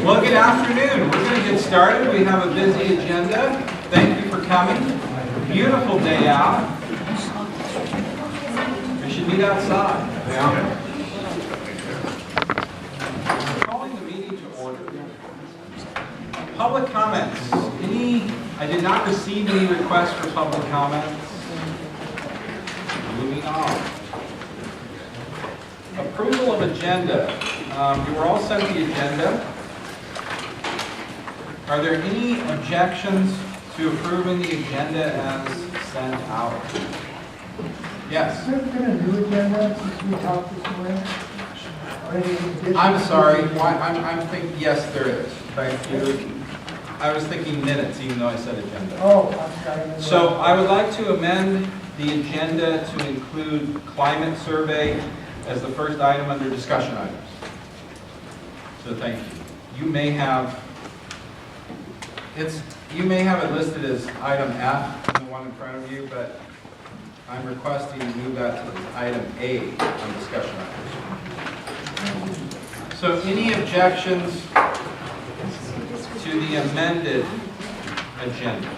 Well, good afternoon. We're going to get started. We have a busy agenda. Thank you for coming. Beautiful day out. We should meet outside. Calling the meeting to order. Public comments. I did not receive any requests for public comments. Moving on. Approval of agenda. You were all sent the agenda. Are there any objections to approving the agenda as sent out? Yes. Has there been a new agenda since we talked this morning? Or any additions? I'm sorry. I'm thinking, yes, there is. Thank you. I was thinking minutes, even though I said agenda. Oh, I'm sorry. So I would like to amend the agenda to include climate survey as the first item under discussion items. So thank you. You may have it listed as item F, the one in front of you, but I'm requesting to move that to item A on discussion items. So any objections to the amended agenda?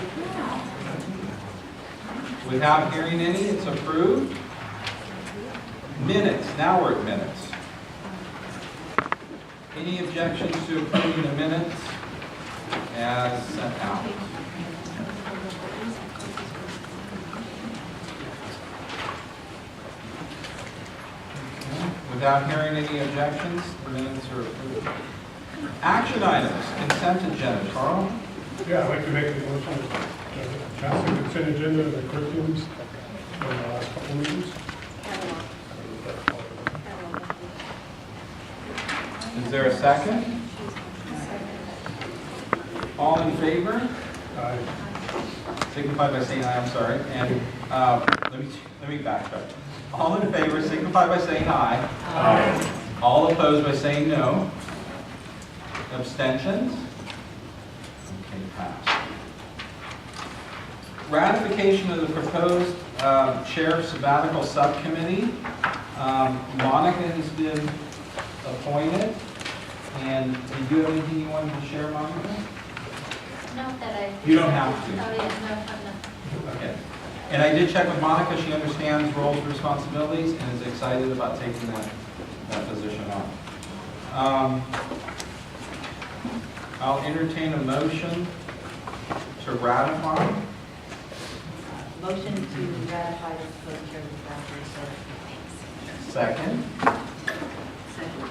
Without hearing any, it's approved. Minutes, now we're at minutes. Any objections to approving the minutes as sent out? Without hearing any objections, the minutes are approved. Action items, consent agenda. Carl? Yeah, I'd like to make a motion to pass the consent agenda of the curriculums in the last couple of meetings. Is there a second? All in favor? Signify by saying aye, I'm sorry. And let me backtrack. All in favor, signify by saying aye. Aye. All opposed by saying no. Abstentions? Okay, passed. Ratification of the proposed chair of sabbatical subcommittee. Monica has been appointed. And do you have anything you wanted to share, Monica? Not that I... You don't have to. Oh, yeah, no. Okay. And I did check with Monica. She understands roles and responsibilities and is excited about taking that position on. I'll entertain a motion to ratify. Motion to ratify the proposed chair of the Second. Second.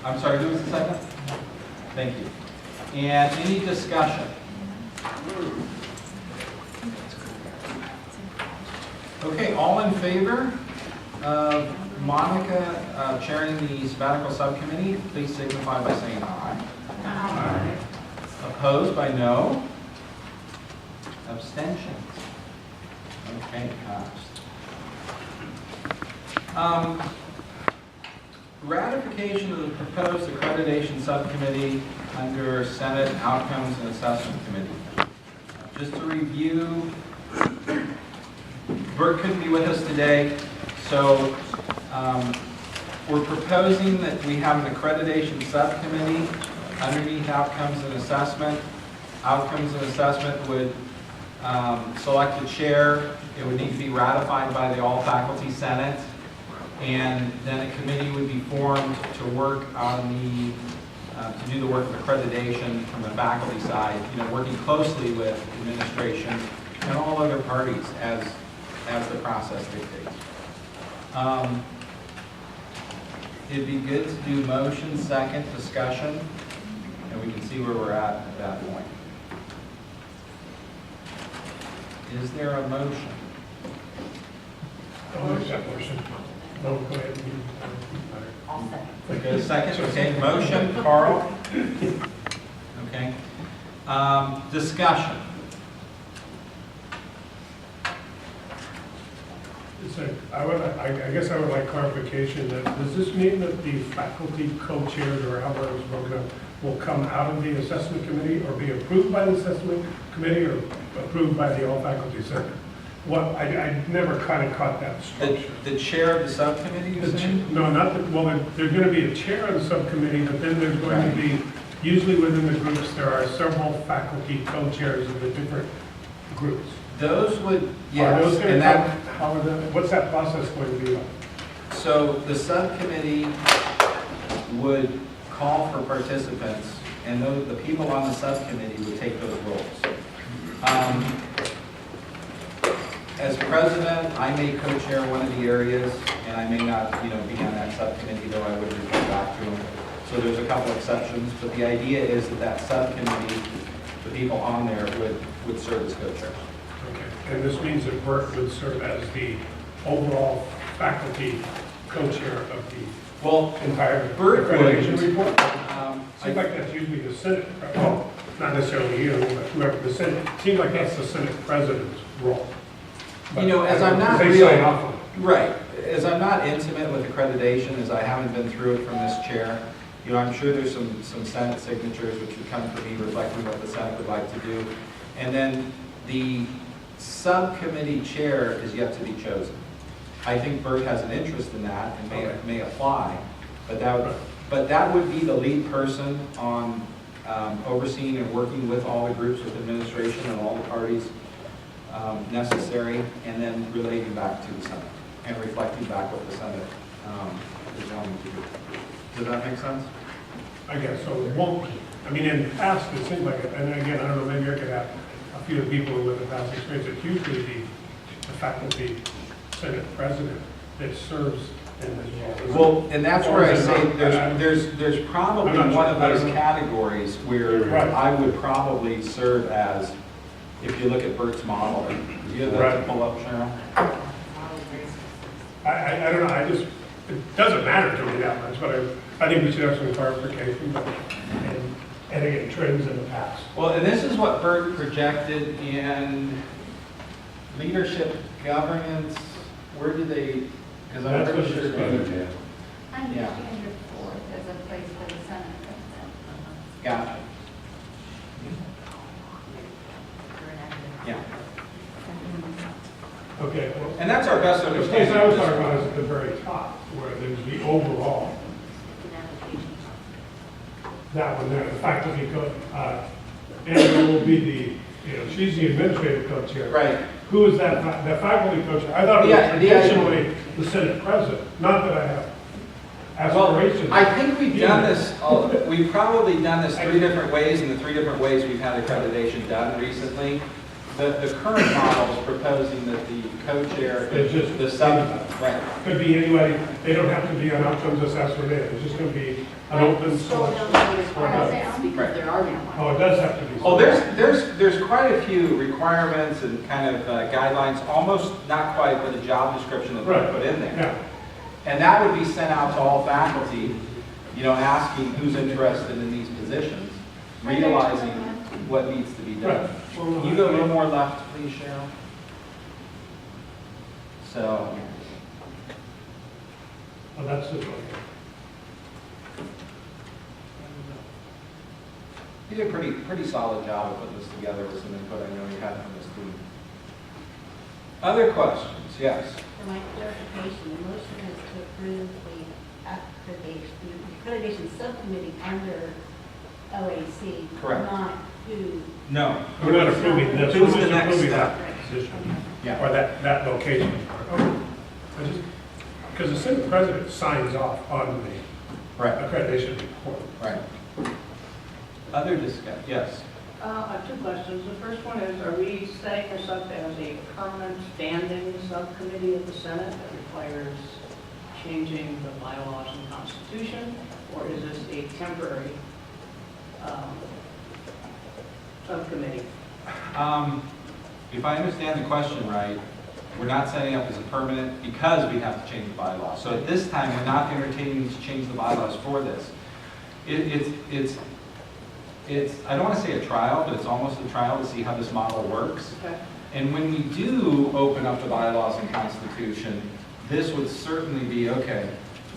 I'm sorry, who was the second? Thank you. And any discussion? Okay, all in favor of Monica chairing the sabbatical subcommittee, please signify by saying aye. Aye. Opposed by no. Abstentions. Okay, passed. Ratification of the proposed accreditation subcommittee under Senate Outcomes and Assessment Committee. Just to review, Bert couldn't be with us today, so we're proposing that we have an accreditation subcommittee underneath Outcomes and Assessment. Outcomes and Assessment would select a chair. It would need to be ratified by the all-faculty senate. And then a committee would be formed to work on to do the work of accreditation from the faculty side, working closely with administration and all other parties as the process dictates. It'd be good to do motion, second, discussion, and we can see where we're at that point. Is there a motion? I'll make that motion. No, go ahead. All second. Okay, second, okay, motion, Carl. Okay. Discussion. I guess I would like clarification that, does this mean that the faculty co-chairs or however it's broken up will come out of the assessment committee or be approved by the assessment committee or approved by the all-faculty senate? What, I never kind of caught that structure. The chair of the subcommittee, you saying? No, not the, well, there's going to be a chair of the subcommittee, but then there's going to be usually within the groups, there are several faculty co-chairs of the different groups. Those would, Are yes, those going and to that, come, how are the, what's that process going to be like? so the subcommittee would call for participants, and the people on the subcommittee would take those roles. As president, I may co-chair one of the areas, and I may not, be on that subcommittee, though I would report back to them. So there's a couple exceptions, but the idea is that subcommittee, the people on there would serve as co-chairs. Okay. And this means that Bert would serve as the overall faculty co-chair of the Well, entire Bert would. accreditation report? I Seems like that's usually the Senate, well, not necessarily you, but whoever the Senate, seems like that's the Senate president's role. But as I'm not they real, sign off on it. right, as I'm not intimate with accreditation, as I haven't been through it from this chair, I'm sure there's some Senate signatures which would come from me reflecting what the Senate would like to do. And then the subcommittee chair is yet to be chosen. I think Bert has an interest in that and may apply, but that would be the lead person on overseeing and working with all the groups with administration and all the parties necessary, and then relating back to the Senate and reflecting back what the Senate is wanting to do. Does that make sense? I guess, so it won't, I mean, in the past, it seemed like, and again, I don't know, maybe I could have a few of the people with the past experience, it's usually the faculty Senate president that serves in this role. Well, and that's where I say there's probably I'm not one of sure. those categories where Right. I would probably serve as, if you look at Bert's model, do you have that to Right. pull up, Cheryl? I don't know, it doesn't matter to me that much, but I think we should have some clarification and again, trends in the past. Well, and this is what Bert projected in leadership governance. Where do they, because I'm That's pretty what sure. it's Under Yeah. standard fourth, there's a place for the Senate president. Gotcha. Yeah. Okay, well, And that's our best the place understanding. I was of this talking one. about is at the very top, where there's the overall, that one there, the faculty and will be the, she's the administrative co-chair. Right. Who is that, the faculty co-chair? I thought it was Yeah, traditionally the Senate president, not that I have Well, aspirations. I think we've done this, we've probably done this 3 different ways, and the 3 different ways we've had accreditation done recently. The current model is proposing that the co-chair It's just the sub, right. Could be anybody, they don't have to be an outcomes assessment, it's just gonna be an open So selection. because there are now. Oh, it does have to be. Oh, there's quite a few requirements and kind of guidelines, almost not quite, but a job description that we Right. put in there. Yeah, And that would be sent out to all faculty, asking who's interested in these positions, realizing what needs to be done. right. Can you go a little more left, please, Cheryl? So, Well, that's it. you did a pretty solid job of putting this together with some input I know you had from this team. Other questions? Yes. For my clarification, the motion is to approve the accreditation subcommittee under OAC. Correct. Not who. No. We're not approving this, we're Who's just the next approving step? that position, Yeah. or that location. Because the Senate president signs off on the Right, accreditation report. right. Other discussion? Yes. I have 2 questions. The first one is, are we setting this up as a permanent standing subcommittee of the Senate that requires changing the bylaws and constitution? Or is this a temporary subcommittee? If I understand the question right, we're not setting up as a permanent because we have to change the bylaws. So at this time, we're not entertaining to change the bylaws for this. It's, I don't want to say a trial, but it's almost a trial to see how this model works. Okay. And when we do open up the bylaws and constitution, this would certainly be, okay,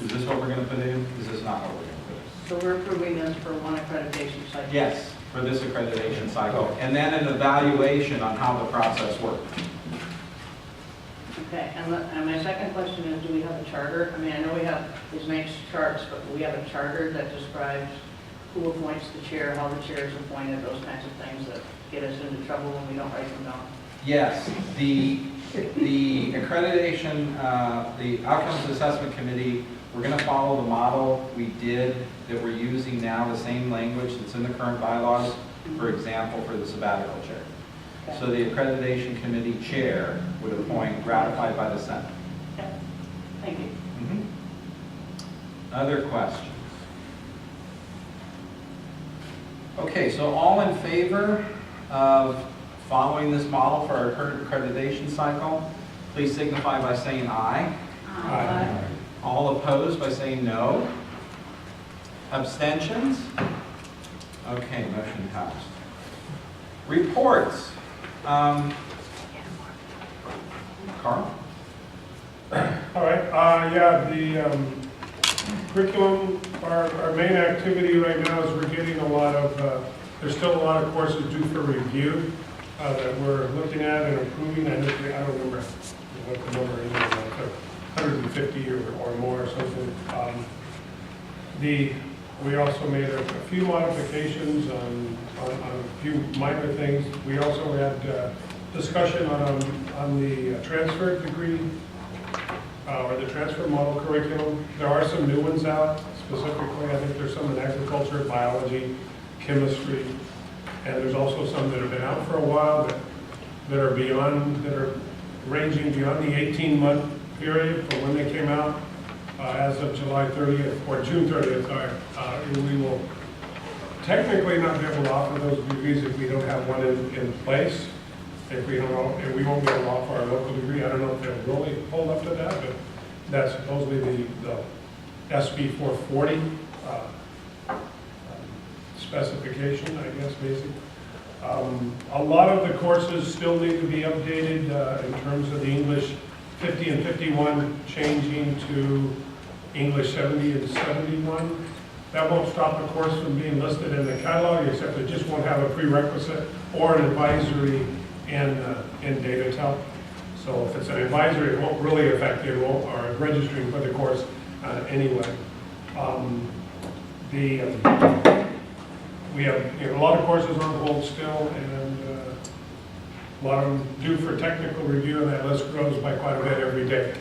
is this what we're going to put in? Is this not what we're going to put in? So we're approving this for one accreditation cycle? Yes, for this accreditation cycle. And then an evaluation on how the process works. Okay, and my second question is, do we have a charter? I mean, I know we have these nice charts, but do we have a charter that describes who appoints the chair, how the chair is appointed, those kinds of things that get us into trouble when we don't write them down. Yes, the accreditation, the Outcomes Assessment Committee, we're going to follow the model we did that we're using now, the same language that's in the current bylaws, for example, for the sabbatical chair. So the accreditation committee chair would appoint, ratified by the Senate. Okay. Thank you. Other questions? Okay, so all in favor of following this model for our current accreditation cycle, please signify by saying aye. Aye. All opposed by saying no. Abstentions? Okay, motion passed. Reports. Carl? All right, yeah, the curriculum, our main activity right now is we're getting a lot of, there's still a lot of courses due for review that we're looking at and approving. I don't remember what the number is, like 150 or more or something. We also made a few modifications on a few minor things. We also had discussion on the transfer degree or the transfer model curriculum. There are some new ones out, specifically I think there's some in agriculture, biology, chemistry, and there's also some that have been out for a while that are ranging beyond the 18-month period from when they came out. As of July 30th, or June 30th, sorry, we will technically not be able to offer those degrees if we don't have one in place. If we won't be able to offer our local degree. I don't know if they'll really hold up to that, but that's supposedly the SB 440 specification, I guess, basically. A lot of the courses still need to be updated in terms of the English 50 and 51 changing to English 70 and 71. That won't stop the course from being listed in the catalog, except it just won't have a prerequisite or an advisory in DataTel. So if it's an advisory, it won't really affect you or registering for the course anyway. We have a lot of courses on hold still, and a lot of them due for technical review, and that list grows by quite a bit every day.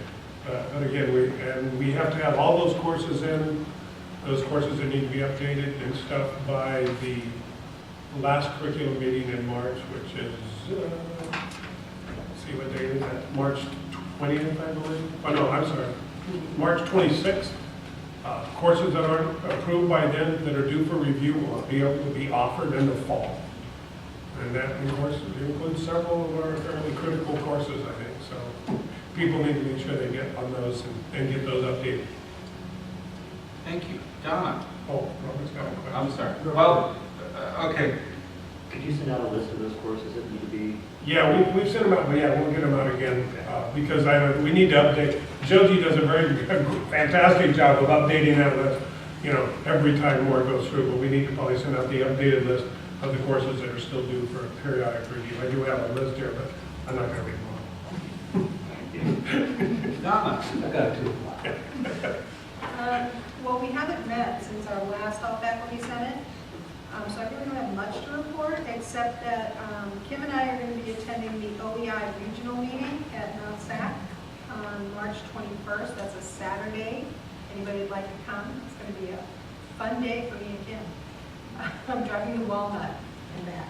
But again, we have to have all those courses in, those courses that need to be updated and stuff by the last curriculum meeting in March, which is, let's see what date is that, March 20th, I believe? Oh, no, I'm sorry, March 26th. Courses that aren't approved by then that are due for review will be able to be offered in the fall. And that, of course, includes several of our fairly critical courses, I think. So people need to make sure they get on those and get those updated. Thank you. Donna? Oh, Robert's got a question. I'm sorry. Well, okay. Could you send out a list of those courses that need to be? Yeah, we've sent them out, but yeah, we'll get them out again because we need to update. Joji does a very fantastic job of updating that list, every time more goes through, but we need to probably send out the updated list of the courses that are still due for periodic review. I do have a list here, but I'm not going to read them all. Donna? I got two. Well, we haven't met since our last All Faculty Senate, so I really don't have much to report, except that Kim and I are going to be attending the OEI regional meeting at Mount Sac on March 21st. That's a Saturday. Anybody would like to come? It's going to be a fun day for me and Kim. I'm driving to Walnut and back.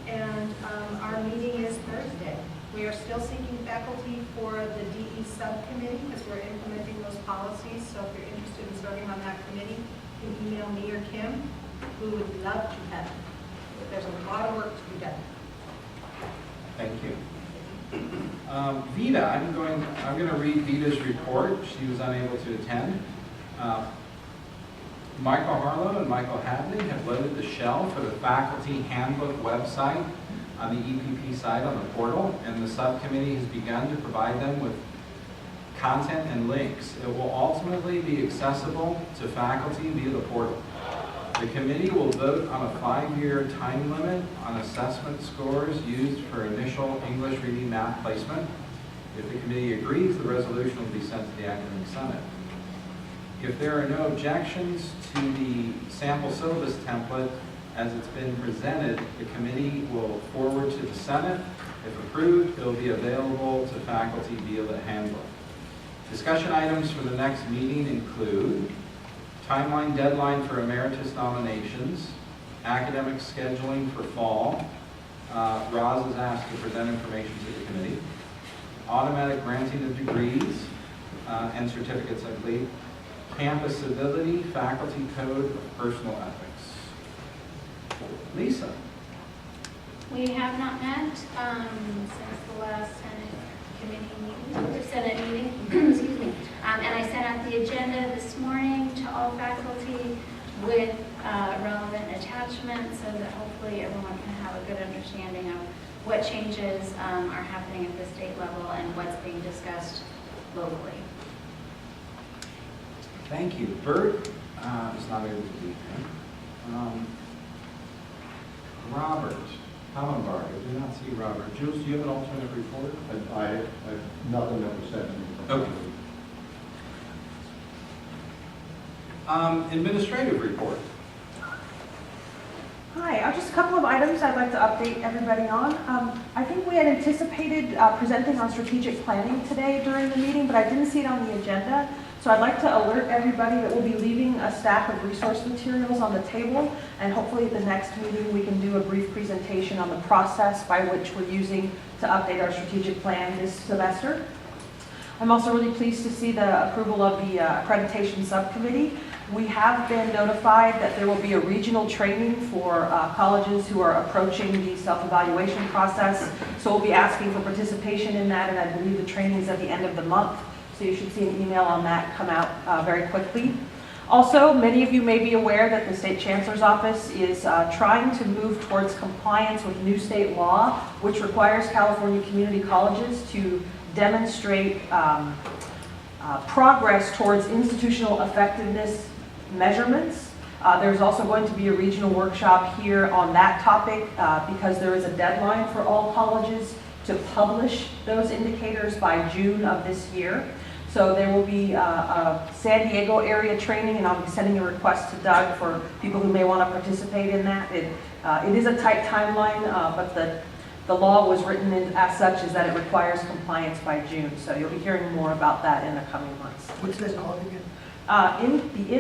And our meeting is Thursday. We are still seeking faculty for the DE subcommittee because we're implementing those policies. So if you're interested in serving on that committee, you can email me or Kim. We would love to have you. There's a lot of work to be done. Thank you. Vita, I'm going to read Vita's report. She was unable to attend. Michael Harlow and Michael Hadley have loaded the shell for the faculty handbook website on the EPP site on the portal, and the subcommittee has begun to provide them with content and links. It will ultimately be accessible to faculty via the portal. The committee will vote on a 5-year time limit on assessment scores used for initial English reading math placement. If the committee agrees, the resolution will be sent to the academic senate. If there are no objections to the sample syllabus template as it's been presented, the committee will forward to the Senate. If approved, it will be available to faculty via the handbook. Discussion items for the next meeting include timeline deadline for emeritus nominations, academic scheduling for fall. Roz is asked to present information to the committee. Automatic granting of degrees and certificates, I believe. Campus civility, faculty code of personal ethics. Lisa. We have not met since the last Senate committee meeting, or Senate meeting, excuse me. And I sent out the agenda this morning to all faculty with relevant attachments so that hopefully everyone can have a good understanding of what changes are happening at the state level and what's being discussed locally. Thank you. Bert is not able to be here. Robert Hallenberg, I do not see Robert. Jules, do you have an alternate report? I have nothing that was said to me. Okay. Administrative report. Hi, just a couple of items I'd like to update everybody on. I think we had anticipated presenting on strategic planning today during the meeting, but I didn't see it on the agenda. So I'd like to alert everybody that we'll be leaving a stack of resource materials on the table, and hopefully at the next meeting we can do a brief presentation on the process by which we're using to update our strategic plan this semester. I'm also really pleased to see the approval of the accreditation subcommittee. We have been notified that there will be a regional training for colleges who are approaching the self-evaluation process. So we'll be asking for participation in that, and I believe the training is at the end of the month. So you should see an email on that come out very quickly. Also, many of you may be aware that the State Chancellor's Office is trying to move towards compliance with new state law, which requires California community colleges to demonstrate progress towards institutional effectiveness measurements. There's also going to be a regional workshop here on that topic because there is a deadline for all colleges to publish those indicators by June of this year. So there will be a San Diego area training, and I'll be sending a request to Doug for people who may want to participate in that. It is a tight timeline, but the law was written as such is that it requires compliance by June. So you'll be hearing more about that in the coming months. What's this called again? The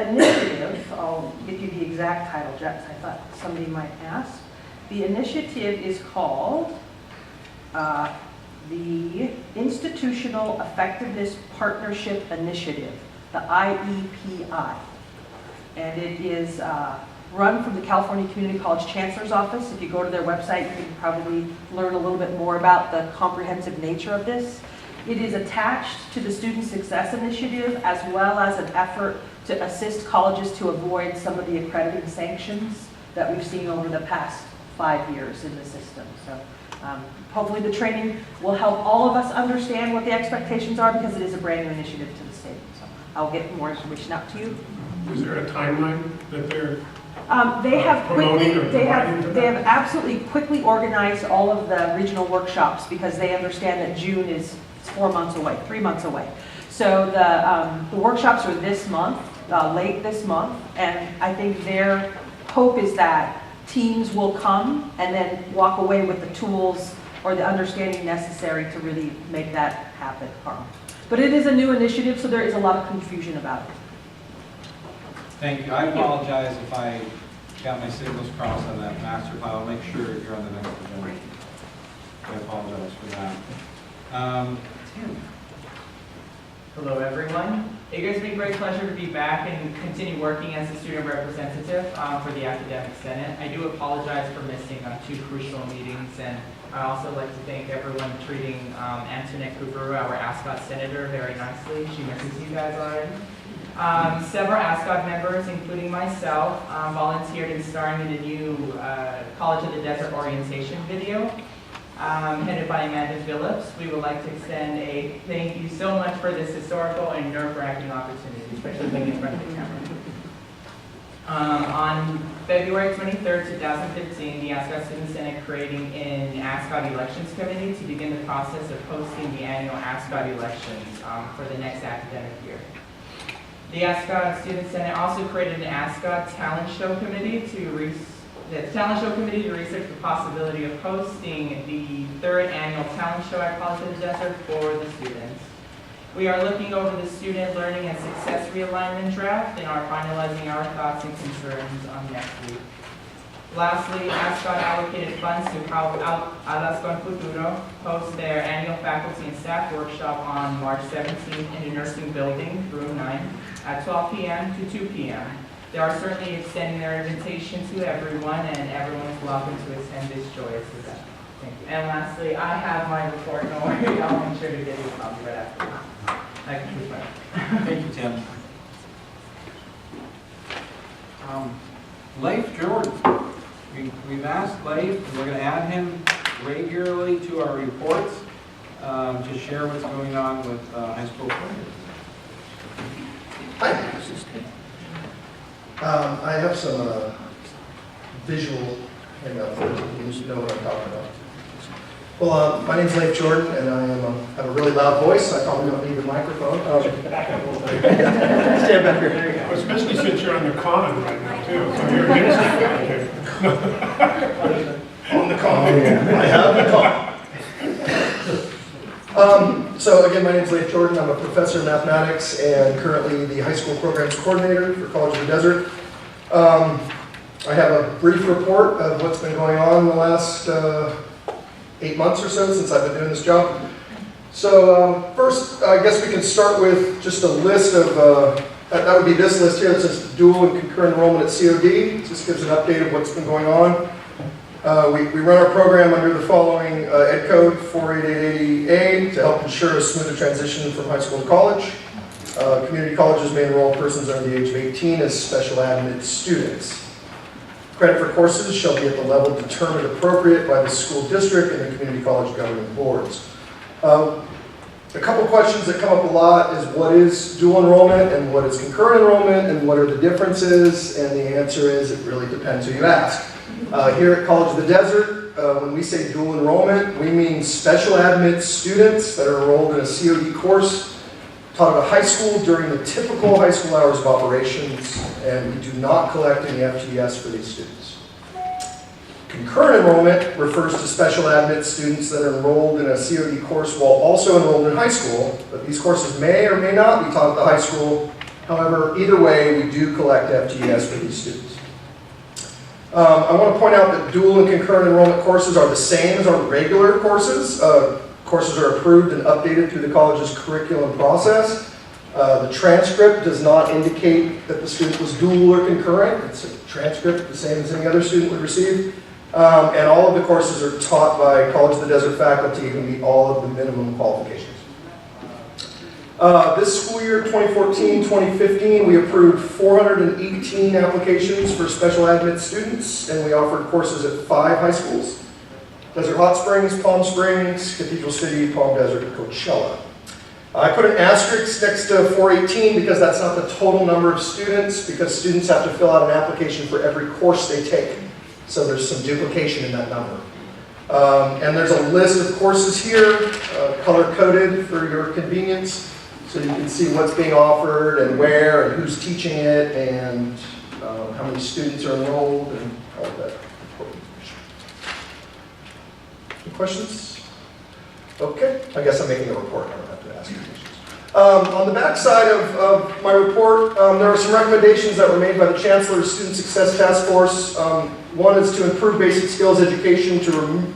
initiative, I'll give you the exact title, Jess, I thought somebody might ask. The initiative is called the Institutional Effectiveness Partnership Initiative, the IEPI. And it is run from the California Community College Chancellor's Office. If you go to their website, you can probably learn a little bit more about the comprehensive nature of this. It is attached to the Student Success Initiative as well as an effort to assist colleges to avoid some of the accrediting sanctions that we've seen over the past 5 years in the system. So hopefully the training will help all of us understand what the expectations are because it is a brand new initiative to the state. So I'll get more information out to you. Is there a timeline that they're They have promoting or providing to they them? have absolutely quickly organized all of the regional workshops because they understand that June is 4 months away, 3 months away. So the workshops are this month, late this month, and I think their hope is that teams will come and then walk away with the tools or the understanding necessary to really make that happen. But it is a new initiative, so there is a lot of confusion about it. Thank you. I apologize if I got my signals crossed on that master file. I'll make sure you're on the next agenda. I apologize for that. Tim. Hello, everyone. It gives me great pleasure to be back and continue working as a student representative for the Academic Senate. I do apologize for missing 2 crucial meetings, and I also like to thank everyone treating Antoinette Cooper, our Ascot Senator, very nicely. She misses you guys already. Several Ascot members, including myself, volunteered in starring in the new College of the Desert orientation video. Headed by Amanda Phillips. We would like to extend a thank you so much for this historical and nerve-wracking opportunity, especially being in front of the camera. On February 23rd, 2015, the Ascot Student Senate creating an Ascot Elections Committee to begin the process of hosting the annual Ascot elections for the next academic year. The Ascot Student Senate also created an Ascot Talent Show Committee to research the possibility of hosting the 3rd annual talent show at College of the Desert for the students. We are looking over the student learning and success realignment draft and are finalizing our thoughts and concerns on next week. Lastly, Ascot allocated funds to help Alaskan Futuro host their annual faculty and staff workshop on March 17th in the nursing building, room 9, at 12 p.m. to 2 p.m. They are certainly extending their invitation to everyone, and everyone is welcome to attend this joyous event. Thank you. And lastly, I have my report. No worry, I'll make sure to get you a copy right after this. That concludes my. Thank you, Tim. Leif Jordan. We've asked Leif, and we're going to add him regularly to our reports to share what's going on with high school players. Hi. I have some visual handout for you to know what I'm talking about. Well, my name's Leif Jordan, and I have a really loud voice. I probably don't need the microphone. Back up a little bit. Stand back here. There you go. Especially since you're on the common right now, too. So you're against it. On the common. I have the common. So again, my name is Leif Jordan. I'm a professor of mathematics and currently the high school programs coordinator for College of the Desert. I have a brief report of what's been going on in the last 8 months or so since I've been doing this job. So first, I guess we can start with just a list of, that would be this list here that says dual and concurrent enrollment at COD. It just gives an update of what's been going on. We run our program under the following Ed Code 48880A to help ensure a smoother transition from high school to college. Community colleges may enroll persons under the age of 18 as special admitted students. Credit for courses shall be at the level determined appropriate by the school district and the community college governing boards. A couple questions that come up a lot is what is dual enrollment and what is concurrent enrollment and what are the differences, and the answer is it really depends who you ask. Here at College of the Desert, when we say dual enrollment, we mean special admit students that are enrolled in a COD course taught at a high school during the typical high school hours of operations, and we do not collect any FTES for these students. Concurrent enrollment refers to special admit students that are enrolled in a COD course while also enrolled in high school, but these courses may or may not be taught at the high school. However, either way, we do collect FTES for these students. I want to point out that dual and concurrent enrollment courses are the same as our regular courses. Courses are approved and updated through the college's curriculum process. The transcript does not indicate that the student was dual or concurrent. It's a transcript, the same as any other student would receive. And all of the courses are taught by College of the Desert faculty who meet all of the minimum qualifications. This school year, 2014-2015, we approved 418 applications for special admit students, and we offered courses at 5 high schools: Desert Hot Springs, Palm Springs, Cathedral City, Palm Desert, and Coachella. I put an asterisk next to 418 because that's not the total number of students, because students have to fill out an application for every course they take. So there's some duplication in that number. And there's a list of courses here, color-coded for your convenience, so you can see what's being offered and where and who's teaching it and how many students are enrolled and all of that. Any questions? Okay, I guess I'm making a report. I don't have to ask you questions. On the back side of my report, there are some recommendations that were made by the Chancellor's Student Success Task Force. One is to improve basic skills education to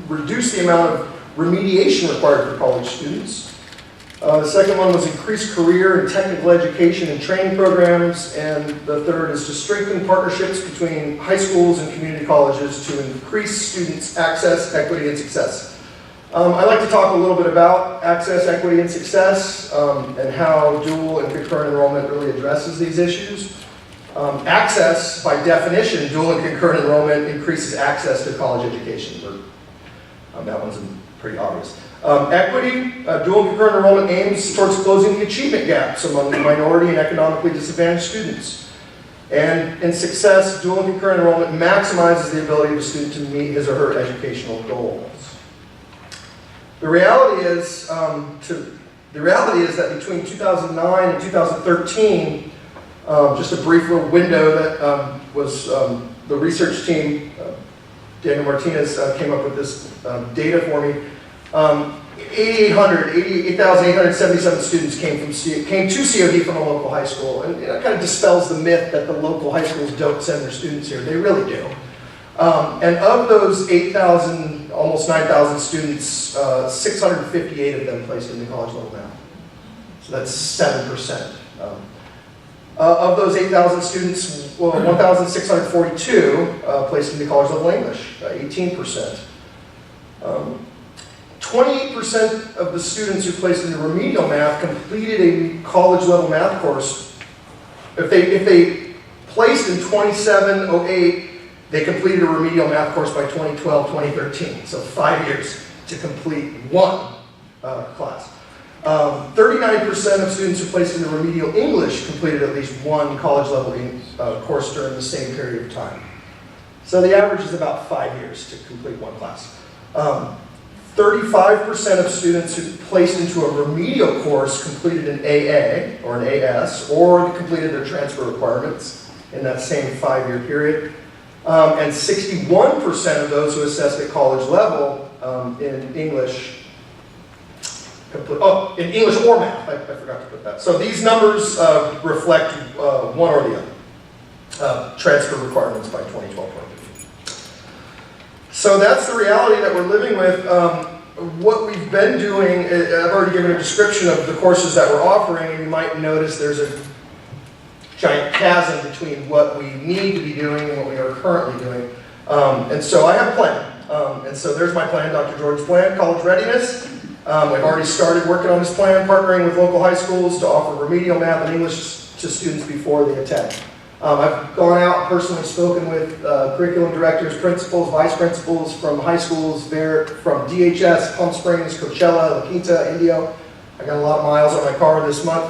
reduce the amount of remediation required for college students. The second one was increase career and technical education and training programs. And the third is to strengthen partnerships between high schools and community colleges to increase students' access, equity, and success. I'd like to talk a little bit about access, equity, and success, and how dual and concurrent enrollment really addresses these issues. Access, by definition, dual and concurrent enrollment increases access to college education. That one's pretty obvious. Equity, dual and concurrent enrollment aims towards closing the achievement gaps among minority and economically disadvantaged students. And in success, dual and concurrent enrollment maximizes the ability of a student to meet his or her educational goals. The reality is that between 2009 and 2013, Just a brief little window that was the research team, Daniel Martinez came up with this data for me. 88,877 students came to COD from a local high school, and that kind of dispels the myth that the local high schools don't send their students here. They really do. And of those 8,000, almost 9,000 students, 658 of them placed in the college level math. So that's 7%. Of those 8,000 students, 1,642 placed in the college level English, 18%. 28% of the students who placed in the remedial math completed a college level math course. If they placed in 2708, they completed a remedial math course by 2012, 2013. So 5 years to complete one class. 39% of students who placed in the remedial English completed at least one college level course during the same period of time. So the average is about 5 years to complete one class. 35% of students who placed into a remedial course completed an AA or an AS or completed their transfer requirements in that same 5-year period. And 61% of those who assessed at college level in English, in English or math, I forgot to put that. So these numbers reflect one or the other, transfer requirements by 2012. So that's the reality that we're living with. What we've been doing, I've already given a description of the courses that we're offering, and you might notice there's a giant chasm between what we need to be doing and what we are currently doing. And so I have a plan. And so there's my plan, Dr. Jordan's plan, college readiness. I've already started working on this plan, partnering with local high schools to offer remedial math and English to students before they attend. I've gone out and personally spoken with curriculum directors, principals, vice principals from high schools there, from DHS, Palm Springs, Coachella, La Quinta, Indio. I got a lot of miles on my car this month.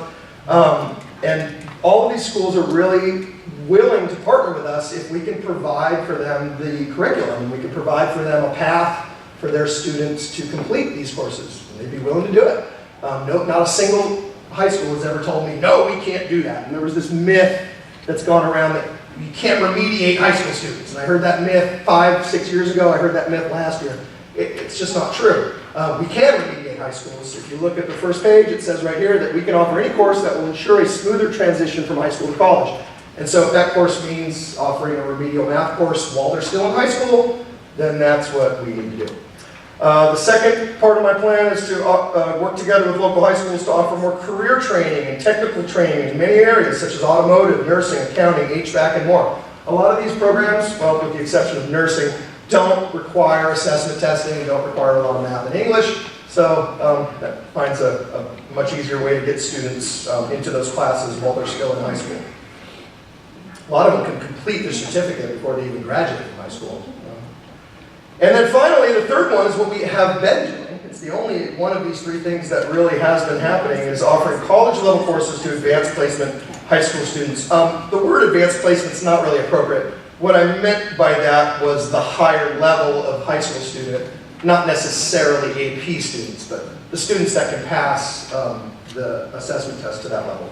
And all of these schools are really willing to partner with us if we can provide for them the curriculum, and we can provide for them a path for their students to complete these courses. And they'd be willing to do it. No, not a single high school has ever told me, no, we can't do that. And there was this myth that's gone around that you can't remediate high school students. And I heard that myth 5-6 years ago. I heard that myth last year. It's just not true. We can remediate high schools. If you look at the first page, it says right here that we can offer any course that will ensure a smoother transition from high school to college. And so if that course means offering a remedial math course while they're still in high school, then that's what we need to do. The second part of my plan is to work together with local high schools to offer more career training and technical training in many areas such as automotive, nursing, accounting, HVAC, and more. A lot of these programs, well, with the exception of nursing, don't require assessment testing, don't require a lot of math and English, so that finds a much easier way to get students into those classes while they're still in high school. A lot of them can complete their certificate before they even graduate from high school. And then finally, the third one is what we have been doing. It's the only one of these three things that really has been happening, is offering college level courses to advanced placement high school students. The word advanced placement is not really appropriate. What I meant by that was the higher level of high school student, not necessarily AP students, but the students that can pass the assessment test to that level.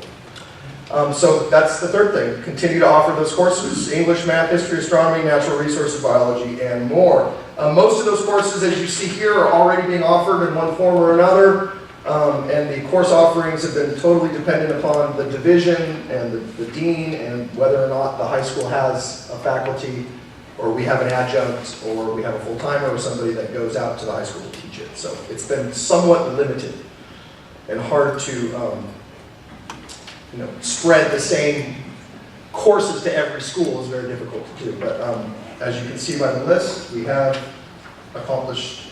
So that's the third thing. Continue to offer those courses: English, math, history, astronomy, natural resources, biology, and more. Most of those courses, as you see here, are already being offered in one form or another. And the course offerings have been totally dependent upon the division and the dean, and whether or not the high school has a faculty, or we have an adjunct, or we have a full-timer, or somebody that goes out to the high school to teach it. So it's been somewhat limited and hard to spread the same courses to every school is very difficult to do. But as you can see by the list, we have accomplished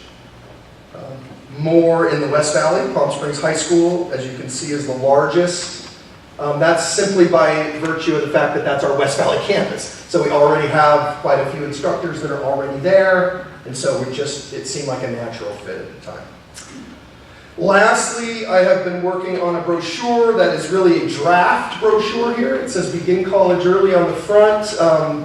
more in the West Valley. Palm Springs High School, as you can see, is the largest. That's simply by virtue of the fact that that's our West Valley campus. So we already have quite a few instructors that are already there, and so it seemed like a natural fit at the time. Lastly, I have been working on a brochure that is really a draft brochure here. It says Begin College Early on the front.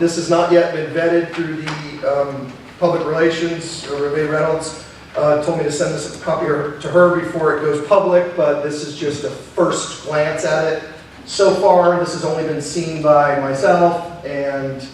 This has not yet been vetted through the public relations. Rebecca Reynolds told me to send this copy to her before it goes public, but this is just a first glance at it. So far, this has only been seen by myself and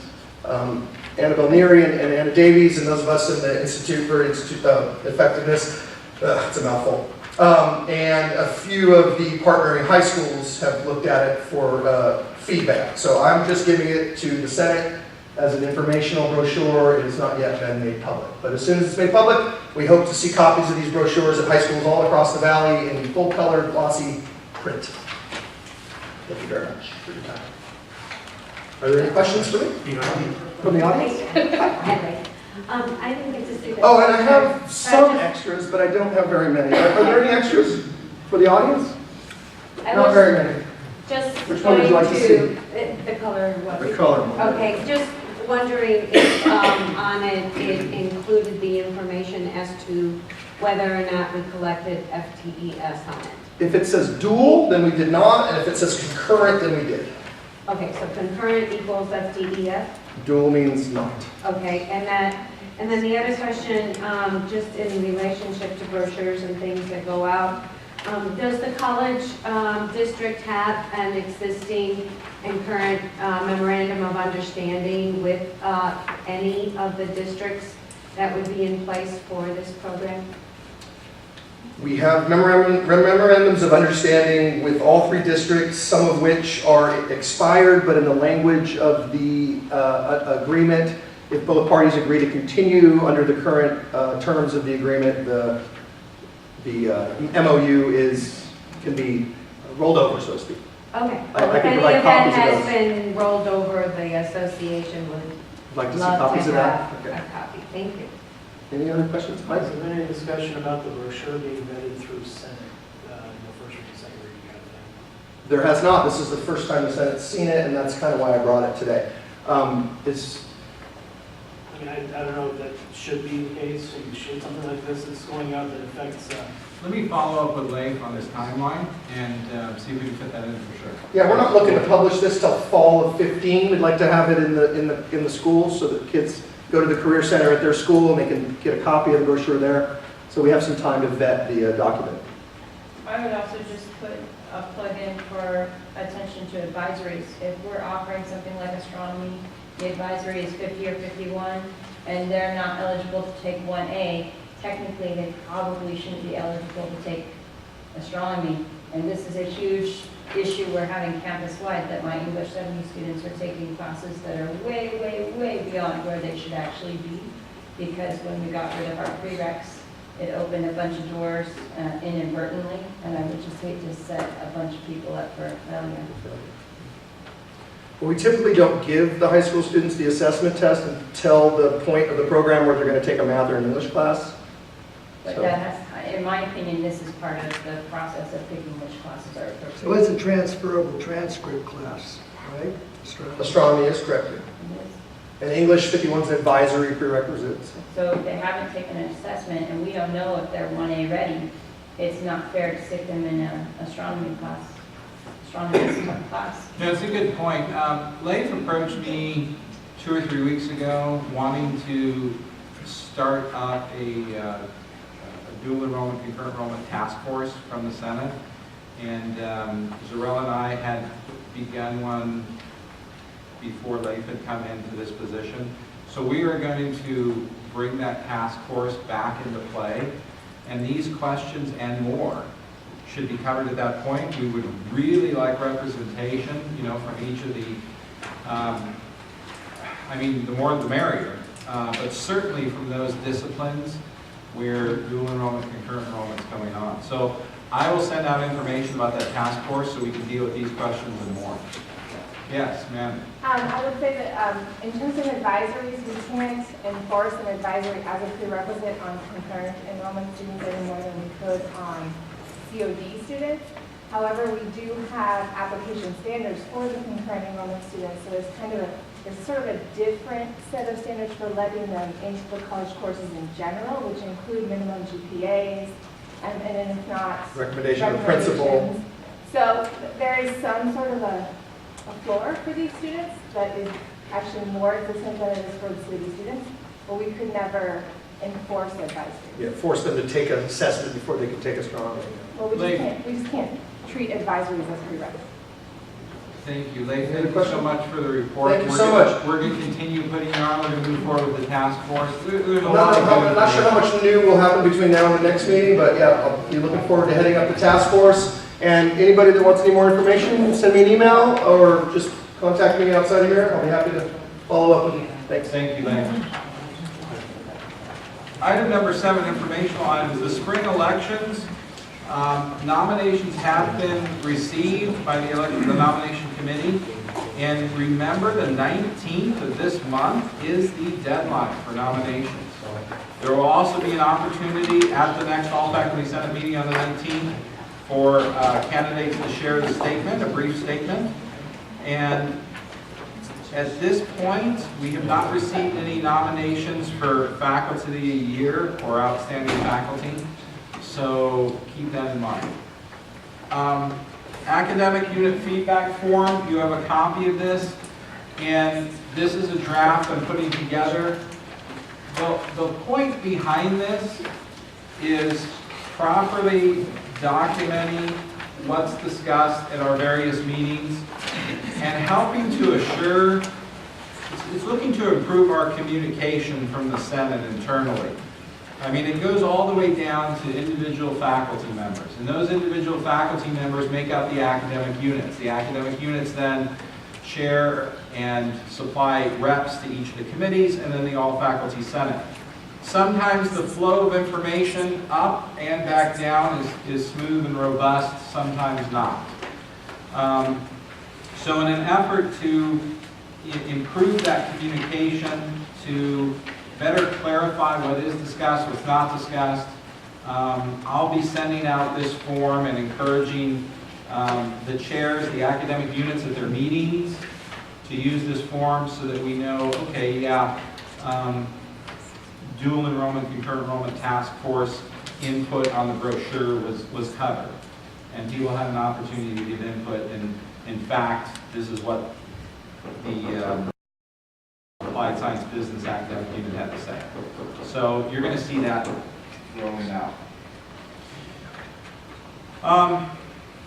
Annabelle Neary and Anna Davies, and those of us in the Institute for Effectiveness. It's a mouthful. And a few of the partnering high schools have looked at it for feedback. So I'm just giving it to the Senate as an informational brochure. It has not yet been made public. But as soon as it's made public, we hope to see copies of these brochures at high schools all across the valley in full-color, glossy print. Thank you very much for your time. Are there any questions for me? From the audience? I didn't get to see that. Oh, and I have some extras, but I don't have very many. Are there any extras for the audience? Not very many. Just Which one would you like to see? The color one. The color one. Okay, just wondering if on it, it included the information as to whether or not we collected FTES on it. If it says dual, then we did not, and if it says concurrent, then we did. Okay, so concurrent equals FTES? Dual means not. Okay, and then the other question, just in relationship to brochures and things that go out, does the college district have an existing and current memorandum of understanding with any of the districts that would be in place for this program? We have memorandums of understanding with all 3 districts, some of which are expired, but in the language of the agreement, if both parties agree to continue under the current terms of the agreement, the MOU can be rolled over, so to speak. Okay. I Well, if can any provide of that copies of has those. been rolled over, the association would Like to see love copies to of that? have Okay. a copy. Thank you. Any other questions, Mike? Has there been any discussion about the brochure being vetted through Senate, the first or second reading kind of thing? There has not. This is the first time the Senate's seen it, and that's kind of why I brought it today. It's I mean, I don't know if that should be the case, or should something like this that's going out that affects, Let me follow up with Leif on this timeline and see if we can fit that in for sure. Yeah, we're not looking to publish this till fall of 15. We'd like to have it in the schools so that kids go to the Career Center at their school and they can get a copy of the brochure there. So we have some time to vet the document. I would also just put a plug in for attention to advisories. If we're offering something like astronomy, the advisory is 50 or 51, and they're not eligible to take 1A, technically they probably shouldn't be eligible to take astronomy. And this is a huge issue we're having campus-wide, that my English 70 students are taking classes that are way, way, way beyond where they should actually be. Because when we got rid of our prereqs, it opened a bunch of doors inadvertently, and I would just hate to set a bunch of people up for failure. Well, we typically don't give the high school students the assessment test until the point of the program where they're going to take a math or an English class. But So- that has, in my opinion, this is part of the process of picking which classes are appropriate. So it's a transferable transcript class, right? Astronomy is correct. It is. And English 51 is an advisory prerequisite. So if they haven't taken an assessment and we don't know if they're 1A ready, it's not fair to stick them in an astronomy class. Astronomy is a tough class. No, it's a good point. Leif approached me 2 or 3 weeks ago wanting to start up a dual enrollment, concurrent enrollment task force from the Senate. And Zarella and I had begun one before Leif had come into this position. So we are going to bring that task force back into play. And these questions and more should be covered at that point. We would really like representation, from each of the, the more the merrier, but certainly from those disciplines where dual enrollment, concurrent enrollment is going on. So I will send out information about that task force so we can deal with these questions and more. Yes, ma'am. I would say that in terms of advisories, we can't enforce an advisory as a prerequisite on concurrent enrollment students any more than we could on COD students. However, we do have application standards for the concurrent enrollment students, so there's sort of a different set of standards for letting them into the college courses in general, which include minimum GPAs, and then if not, Recommendation of the principal. recommendations. So there is some sort of a floor for these students that is actually more existent than it is for the city students, but we could never enforce advisory. Yeah, force them to take an assessment before they can take astronomy. Well, we just can't treat advisories as prerequisites. Thank you, Leif. Any Thank you so questions? much for the report. Thank you We're so gonna- much. We're going to continue putting it on. We're going to move forward with the task force. There's a I'm lot of good not sure how much new will happen between now and the next meeting, but yeah, I'll be looking forward to heading up the task force. And anybody that wants any more information, send me an email or just contact me outside of here. I'll be happy to follow up with you. Thanks. Thank you, Lane. Item number 7, informational items. The spring elections, nominations have been received by the nomination committee. And remember, the 19th of this month is the deadline for nominations. There will also be an opportunity at the next All-Faculty Senate meeting on the 19th for candidates to share the statement, a brief statement. And at this point, we have not received any nominations for Faculty of the Year or Outstanding Faculty, so keep that in mind. Academic unit feedback form, you have a copy of this, and this is a draft I'm putting together. The point behind this is properly documenting what's discussed at our various meetings and helping to assure, it's looking to improve our communication from the Senate internally. I mean, it goes all the way down to individual faculty members, and those individual faculty members make up the academic units. The academic units then share and supply reps to each of the committees, and then the all-faculty senate. Sometimes the flow of information up and back down is smooth and robust, sometimes not. So in an effort to improve that communication, to better clarify what is discussed, what's not discussed, I'll be sending out this form and encouraging the chairs, the academic units at their meetings to use this form so that we know, okay, yeah, dual enrollment, concurrent enrollment task force input on the brochure was covered. And people had an opportunity to give input, and in fact, this is what the Applied Science Business Academic Unit had to say. So you're going to see that rolling out.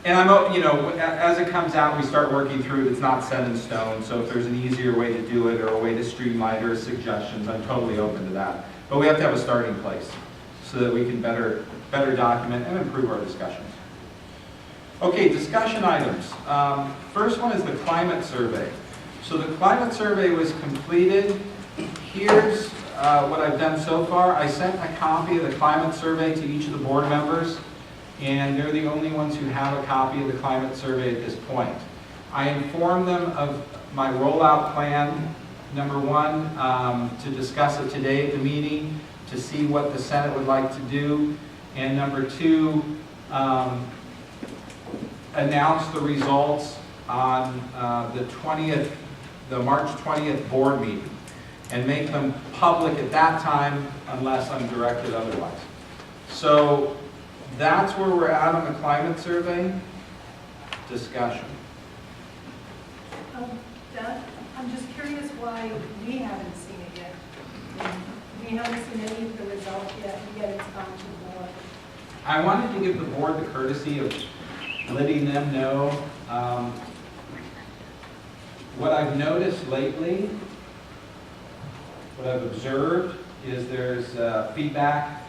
And I'm, you know, as it comes out, we start working through it. It's not set in stone. So if there's an easier way to do it or a way to streamline it or suggestions, I'm totally open to that. But we have to have a starting place so that we can better document and improve our discussions. Okay, discussion items. First one is the climate survey. So the climate survey was completed. Here's what I've done so far. I sent a copy of the climate survey to each of the board members, and they're the only ones who have a copy of the climate survey at this point. I informed them of my rollout plan, number one, to discuss it today at the meeting, to see what the Senate would like to do, and number two, announce the results on the March 20th board meeting, and make them public at that time unless I'm directed otherwise. So that's where we're at on the climate survey discussion. Doug, I'm just curious why we haven't seen it yet. We haven't seen any of the results yet it's gone to the board. I wanted to give the board the courtesy of letting them know what I've noticed lately, what I've observed is there's feedback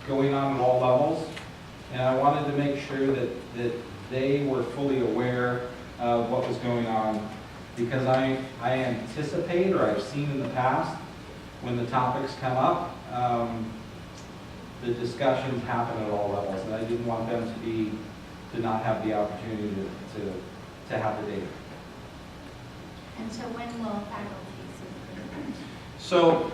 going on at all levels, and I wanted to make sure that they were fully aware of what was going on, because I anticipate, or I've seen in the past, when the topics come up, the discussions happen at all levels, and I didn't want them to not have the opportunity to have the data. And so when will faculty see it? So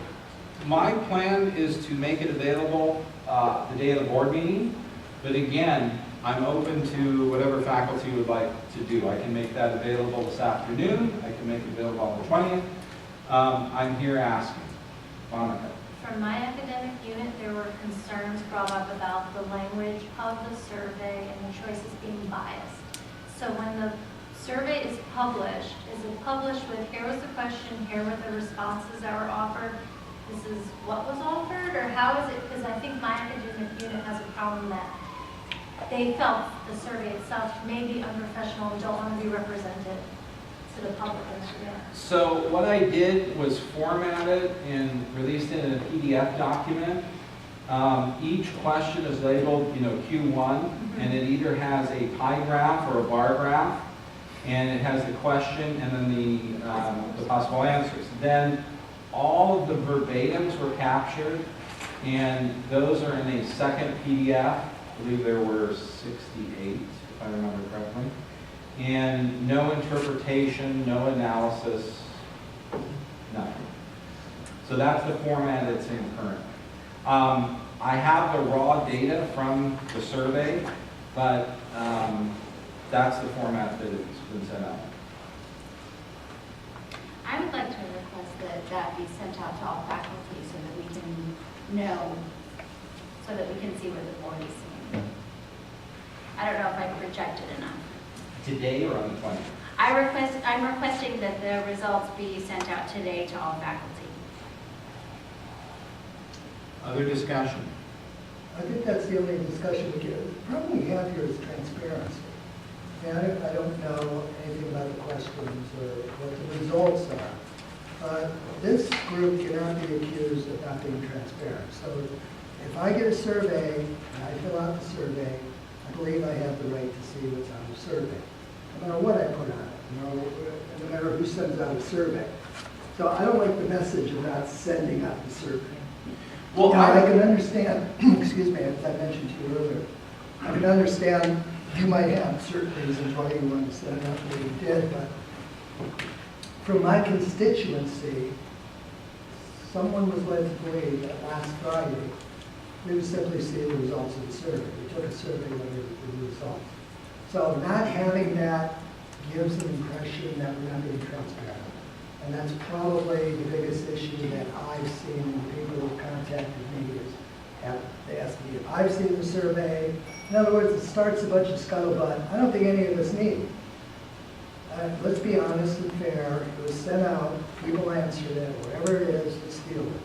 my plan is to make it available the day of the board meeting, but again, I'm open to whatever faculty would like to do. I can make that available this afternoon. I can make it available on the 20th. I'm here asking. Monica. From my academic unit, there were concerns brought up about the language of the survey and the choices being biased. So when the survey is published with, here was the question, here were the responses that were offered, this is what was offered, or how is it? Because I think my academic unit has a problem that they felt the survey itself may be unprofessional and don't want to be represented So the public can see it. So what I did was format it and released it in a PDF document. Each question is labeled, Q1, and it either has a pie graph or a bar graph, and it has the question and then the possible answers. Then all of the verbatims were captured, and those are in a second PDF. I believe there were 68, if I remember correctly. And no interpretation, no analysis, nothing. So that's the format it's in currently. I have the raw data from the survey, but that's the format that it's been sent out. I would like to request that that be sent out to all faculty so that we can know, so that we can see what the board is seeing. I don't know if I projected enough. Today or on the 20th? I'm requesting that the results be sent out today to all faculty. Other discussion? I think that's the only discussion we get. The problem we have here is transparency. And I don't know anything about the questions or what the results are. But this group cannot be accused of not being transparent. So if I get a survey and I fill out the survey, I believe I have the right to see what's on the survey, no matter what I put on it, no matter who sends out a survey. So I don't like the message of not sending out the survey. Well, now, I can understand, excuse me, as I mentioned to you earlier, I can understand you might have certain reasons why you want to send out what you did, but from my constituency, someone was led to believe that last Friday, we would simply see the results of the survey. We took a survey when we were the results. So not having that gives an impression that we're not being transparent. And that's probably the biggest issue that I've seen when people have contacted me is they ask me if I've seen the survey. In other words, it starts a bunch of scuttlebutt. I don't think any of us need. Let's be honest and fair. It was sent out. People answered it. Whatever it is, let's deal with it.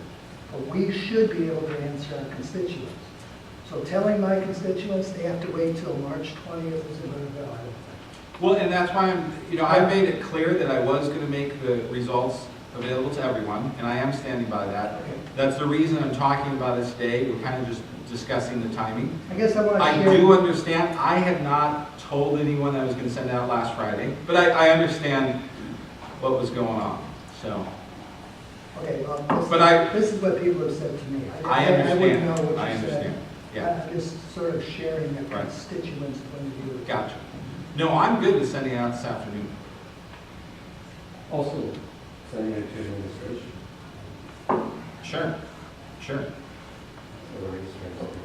But we should be able to answer our constituents. So telling my constituents they have to wait till March 20th isn't going to go. I don't think. Well, and that's why I made it clear that I was going to make the results available to everyone, and I am standing by that. Okay. That's the reason I'm talking about it today. We're kind of just discussing the timing. I guess I want to I share. do understand. I had not told anyone I was going to send it out last Friday, but I understand what was going on. So, Okay, well, But this is what people have said to me. I I wouldn't understand. know what you I said. understand. Yeah, I'm just sort of sharing the Right. constituents' point of view. gotcha. No, I'm good with sending it out this afternoon. Also, sending it to administration. Sure, sure. So we're just trying to-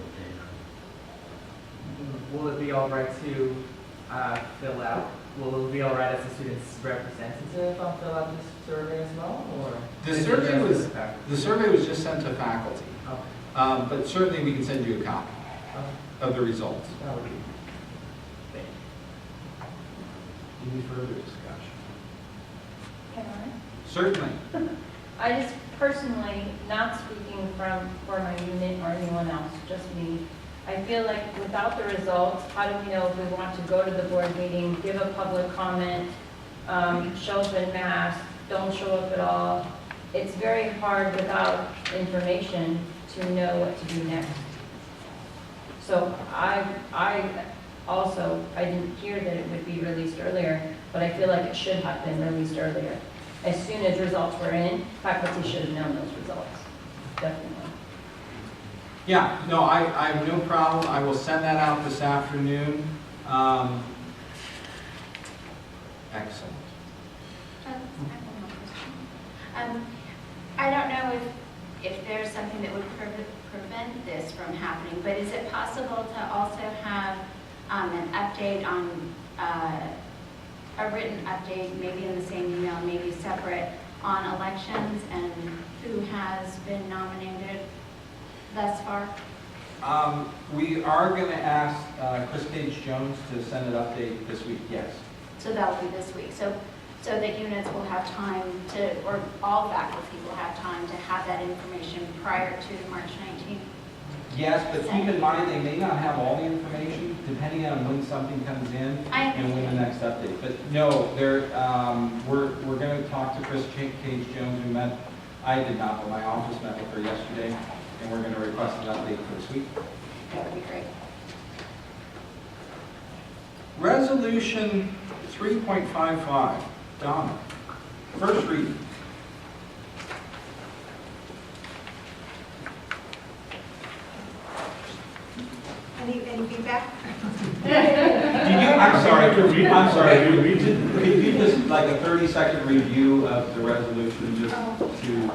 Will it be all right to fill out, will it be all right as a student's representative, I'll fill out this survey as well, or? The is it survey just was- to the faculty? The survey was just sent to faculty, Okay. but certainly we can send you a copy Okay. of the results. That would be, thank you. Any further discussion? Can I? Certainly. I just personally, not speaking for my unit or anyone else, just me, I feel like without the results, how do we know if we want to go to the board meeting, give a public comment, show up in mass, don't show up at all? It's very hard without information to know what to do next. So I didn't hear that it would be released earlier, but I feel like it should have been released earlier. As soon as results were in, faculty should have known those results, definitely. Yeah, no, I have no problem. I will send that out this afternoon. Excellent. I have one more question. I don't know if there's something that would prevent this from happening, but is it possible to also have an update on, a written update, maybe in the same email, maybe separate, on elections and who has been nominated thus far? We are going to ask Chris Page Jones to send an update this week, yes. So that'll be this week. So that units will have time to, or all faculty will have time to have that information prior to March 19th. Yes, but keep in mind, they may not have all the information. depending on when something comes in I and when the next update. But no, we're going to talk to Chris Cage Jones. I did not, but my office met with her yesterday, and we're going to request an update for this week. That would be great. Resolution 3.55, Donna, first reading. Any feedback? I'm sorry, could you just, like a 30-second review of the resolution, just to,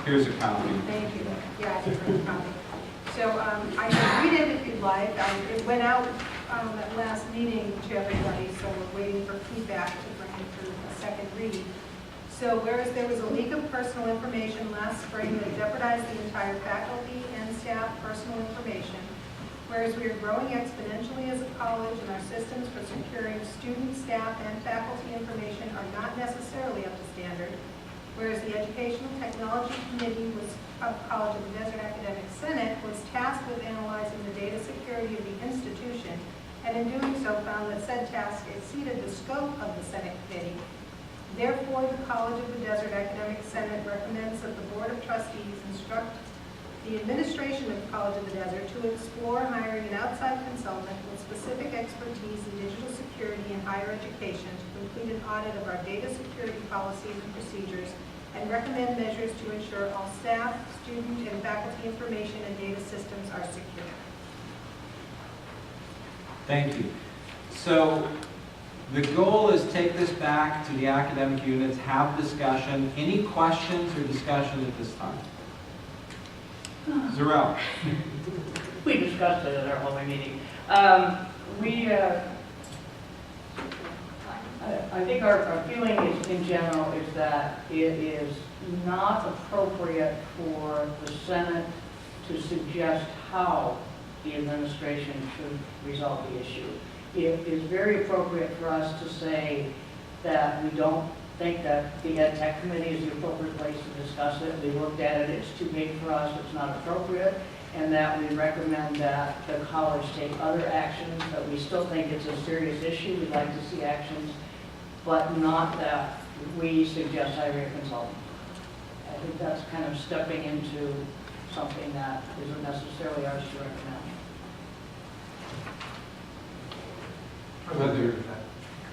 here's a copy. Thank you. Yeah, it's a great copy. So I can read it if you'd like. It went out at last meeting to everybody, so we're waiting for feedback to bring it through a second read. So whereas there was a leak of personal information last spring that jeopardized the entire faculty and staff personal information, whereas we are growing exponentially as a college and our systems for securing student, staff, and faculty information are not necessarily up to standard, whereas the Educational Technology Committee of College of the Desert Academic Senate was tasked with analyzing the data security of the institution, and in doing so found that said task exceeded the scope of the Senate committee. Therefore, the College of the Desert Academic Senate recommends that the Board of Trustees instruct the administration of the College of the Desert to explore hiring an outside consultant with specific expertise in digital security in higher education to complete an audit of our data security policies and procedures and recommend measures to ensure all staff, student, and faculty information and data systems are secure. Thank you. So the goal is take this back to the academic units, have discussion. Any questions or discussion at this time? Zarell. We discussed it at our home meeting. I think our feeling is, in general, is that it is not appropriate for the Senate to suggest how the administration should resolve the issue. It is very appropriate for us to say that we don't think that the Ed Tech Committee is the appropriate place to discuss it. We looked at it, it's too big for us, it's not appropriate, and that we recommend that the college take other actions, but we still think it's a serious issue. We'd like to see actions, but not that we suggest hiring a consultant. I think that's kind of stepping into something that isn't necessarily ours to recommend.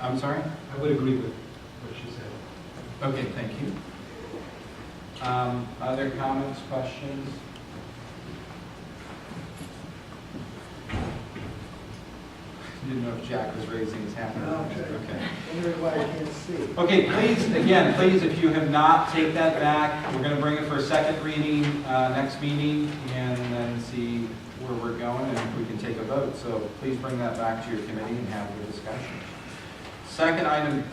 I'm sorry? I would agree with what she said. Okay, thank you. Other comments, questions? Didn't know if Jack was raising his hand. Okay. Wondering why I can't see. Okay, please, if you have not, take that back. We're going to bring it for a second reading next meeting and then see where we're going and if we can take a vote. So please bring that back to your committee and have your discussion. Second item,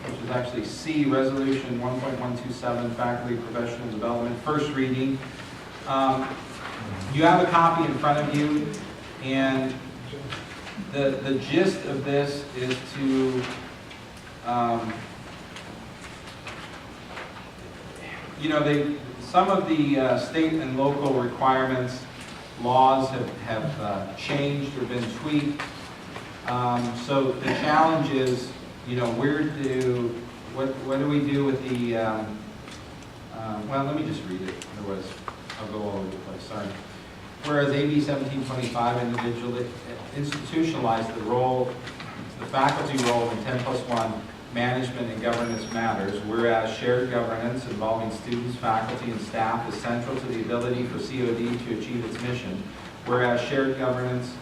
which is actually C, Resolution 1.127, Faculty Professional Development, first reading. You have a copy in front of you, and the gist of this is to some of the state and local requirements, laws have changed or been tweaked. So the challenge is, what do we do with the, well, let me just read it. Otherwise, I'll go all over the place, sorry. Whereas AB 1725 institutionalized the faculty role in 10+1 management and governance matters, whereas shared governance involving students, faculty, and staff is central to the ability for COD to achieve its mission, whereas shared governance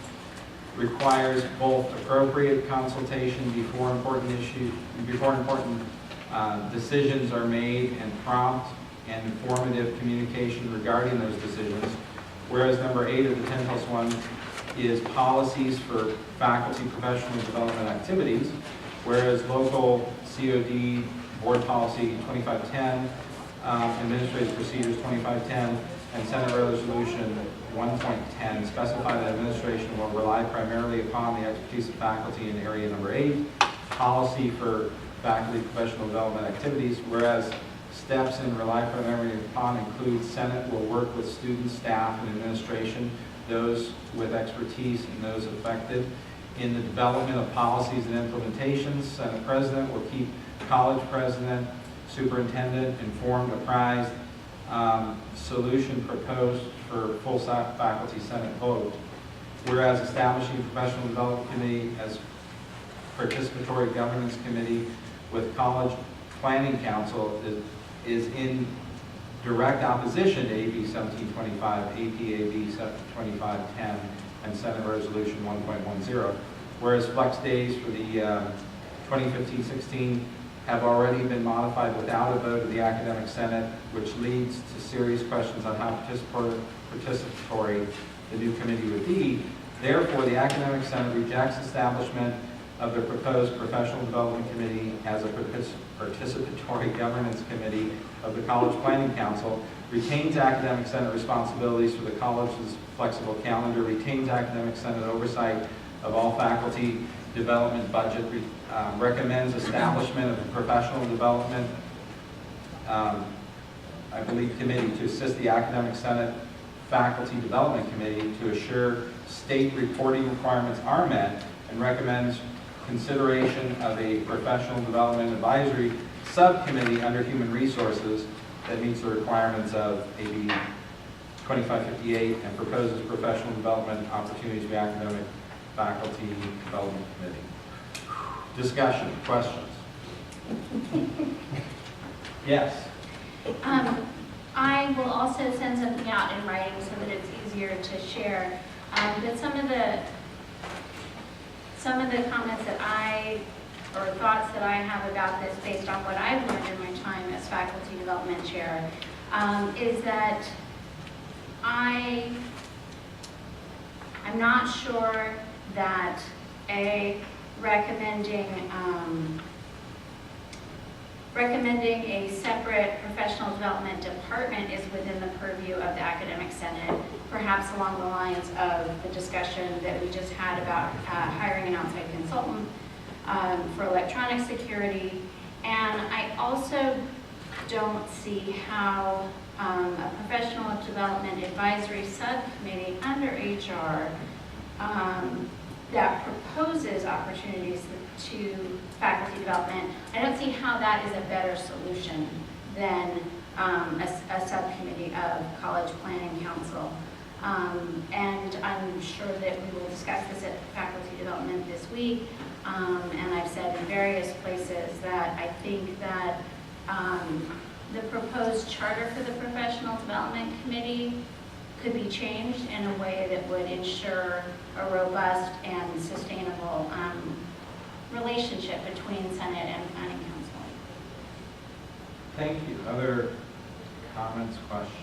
requires both appropriate consultation before important decisions are made and prompt and informative communication regarding those decisions, whereas number 8 of the 10+1 is policies for faculty professional development activities, whereas local COD board policy 2510, administrative procedures 2510, and Senate Resolution 1.10 specify that administration will rely primarily upon the expertise of faculty in area number 8, policy for faculty professional development activities, whereas steps in rely primarily upon include Senate will work with students, staff, and administration, those with expertise and those affected, in the development of policies and implementations. Senate President will keep college president, superintendent informed, apprised, solution proposed for full faculty Senate vote. Whereas establishing professional development committee as participatory governance committee with college planning council is in direct opposition to AB 1725, APAB 7510, and Senate Resolution 1.10. Whereas flex days for the 2015-16 have already been modified without a vote of the Academic Senate, which leads to serious questions on how participatory the new committee would be. Therefore, the Academic Senate rejects establishment of the proposed Professional Development Committee as a participatory governance committee of the College Planning Council, retains Academic Senate responsibilities for the college's flexible calendar, retains Academic Senate oversight of all faculty development budget, recommends establishment of a professional development, I believe, committee to assist the Academic Senate Faculty Development Committee to assure state reporting requirements are met, and recommends consideration of a professional development advisory subcommittee under Human Resources that meets the requirements of AB 2558 and proposes professional development opportunities for the Academic Faculty Development Committee. Discussion, questions? Yes. I will also send something out in writing so that it's easier to share. But some of the comments that or thoughts that I have about this based on what I've learned in my time as faculty development chair, is that I'm not sure that recommending a separate professional development department is within the purview of the Academic Senate, perhaps along the lines of the discussion that we just had about hiring an outside consultant for electronic security. And I also don't see how a professional development advisory subcommittee under HR that proposes opportunities to faculty development, I don't see how that is a better solution than a subcommittee of College Planning Council. And I'm sure that we will discuss this at faculty development this week. And I've said in various places that I think that the proposed charter for the Professional Development Committee could be changed in a way that would ensure a robust and sustainable relationship between Senate and Planning Council. Thank you. Other comments, questions?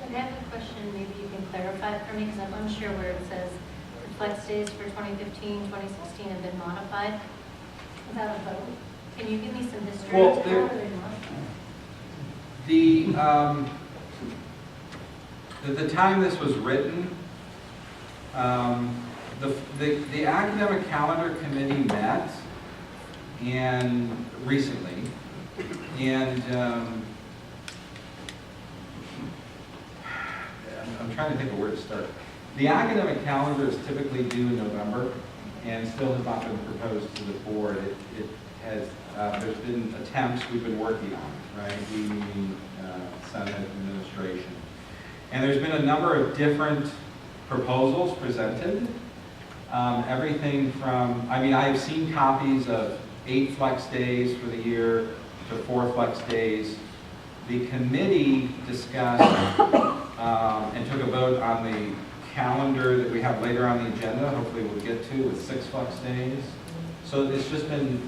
I have a question, maybe you can clarify it for me, because I'm unsure where it says the flex days for 2015, 2016 have been modified. Without a vote? Can you give me some history? Well, How are they modified? The time this was written, the academic calendar committee met recently, and I'm trying to think of where to start. The academic calendar is typically due in November and still has not been proposed to the board. It has, there's been attempts we've been working on, right? We meaning Senate administration. And there's been a number of different proposals presented. Everything from, I've seen copies of 8 flex days for the year to 4 flex days. The committee discussed and took a vote on the calendar that we have later on the agenda, hopefully we'll get to, with 6 flex days. So it's just been,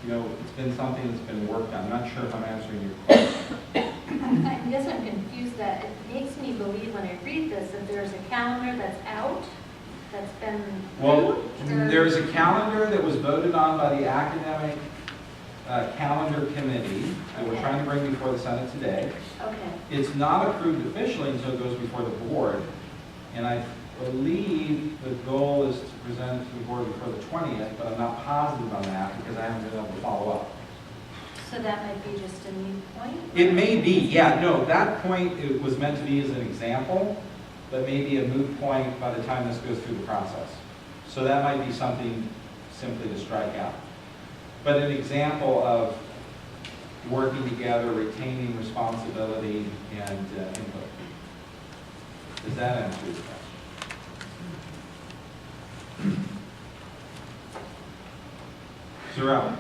it's been something that's been worked on. I'm not sure if I'm answering your question. I guess I'm confused that it makes me believe when I read this that there's a calendar that's out, that's been Well, approved, or- there's a calendar that was voted on by the academic calendar committee that we're trying to bring before the Senate today. Okay. It's not approved officially until it goes before the board, and I believe the goal is to present it to the board before the 20th, but I'm not positive on that because I haven't been able to follow up. So that might be just a new point? It may be, yeah, no, that point it was meant to be as an example, but maybe a moot point by the time this goes through the process. So that might be something simply to strike out. But an example of working together, retaining responsibility and input. Does that answer your question? Zarella?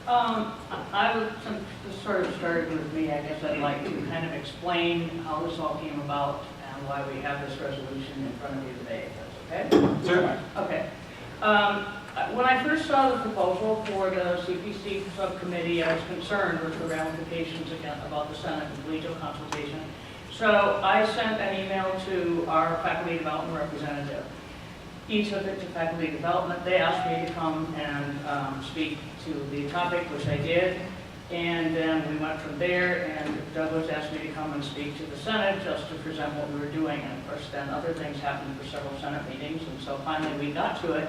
I would, since this sort of started with me, I guess I'd like to kind of explain how this all came about and why we have this resolution in front of you today, if that's okay? Certainly. Okay. When I first saw the proposal for the CPC subcommittee, I was concerned with the ramifications again about the Senate and collegial consultation. So I sent an email to our faculty development representative. He took it to faculty development. They asked me to come and speak to the topic, which I did. And then we went from there, and Douglas asked me to come and speak to the Senate just to present what we were doing. And of course, then other things happened for several Senate meetings, and so finally we got to it.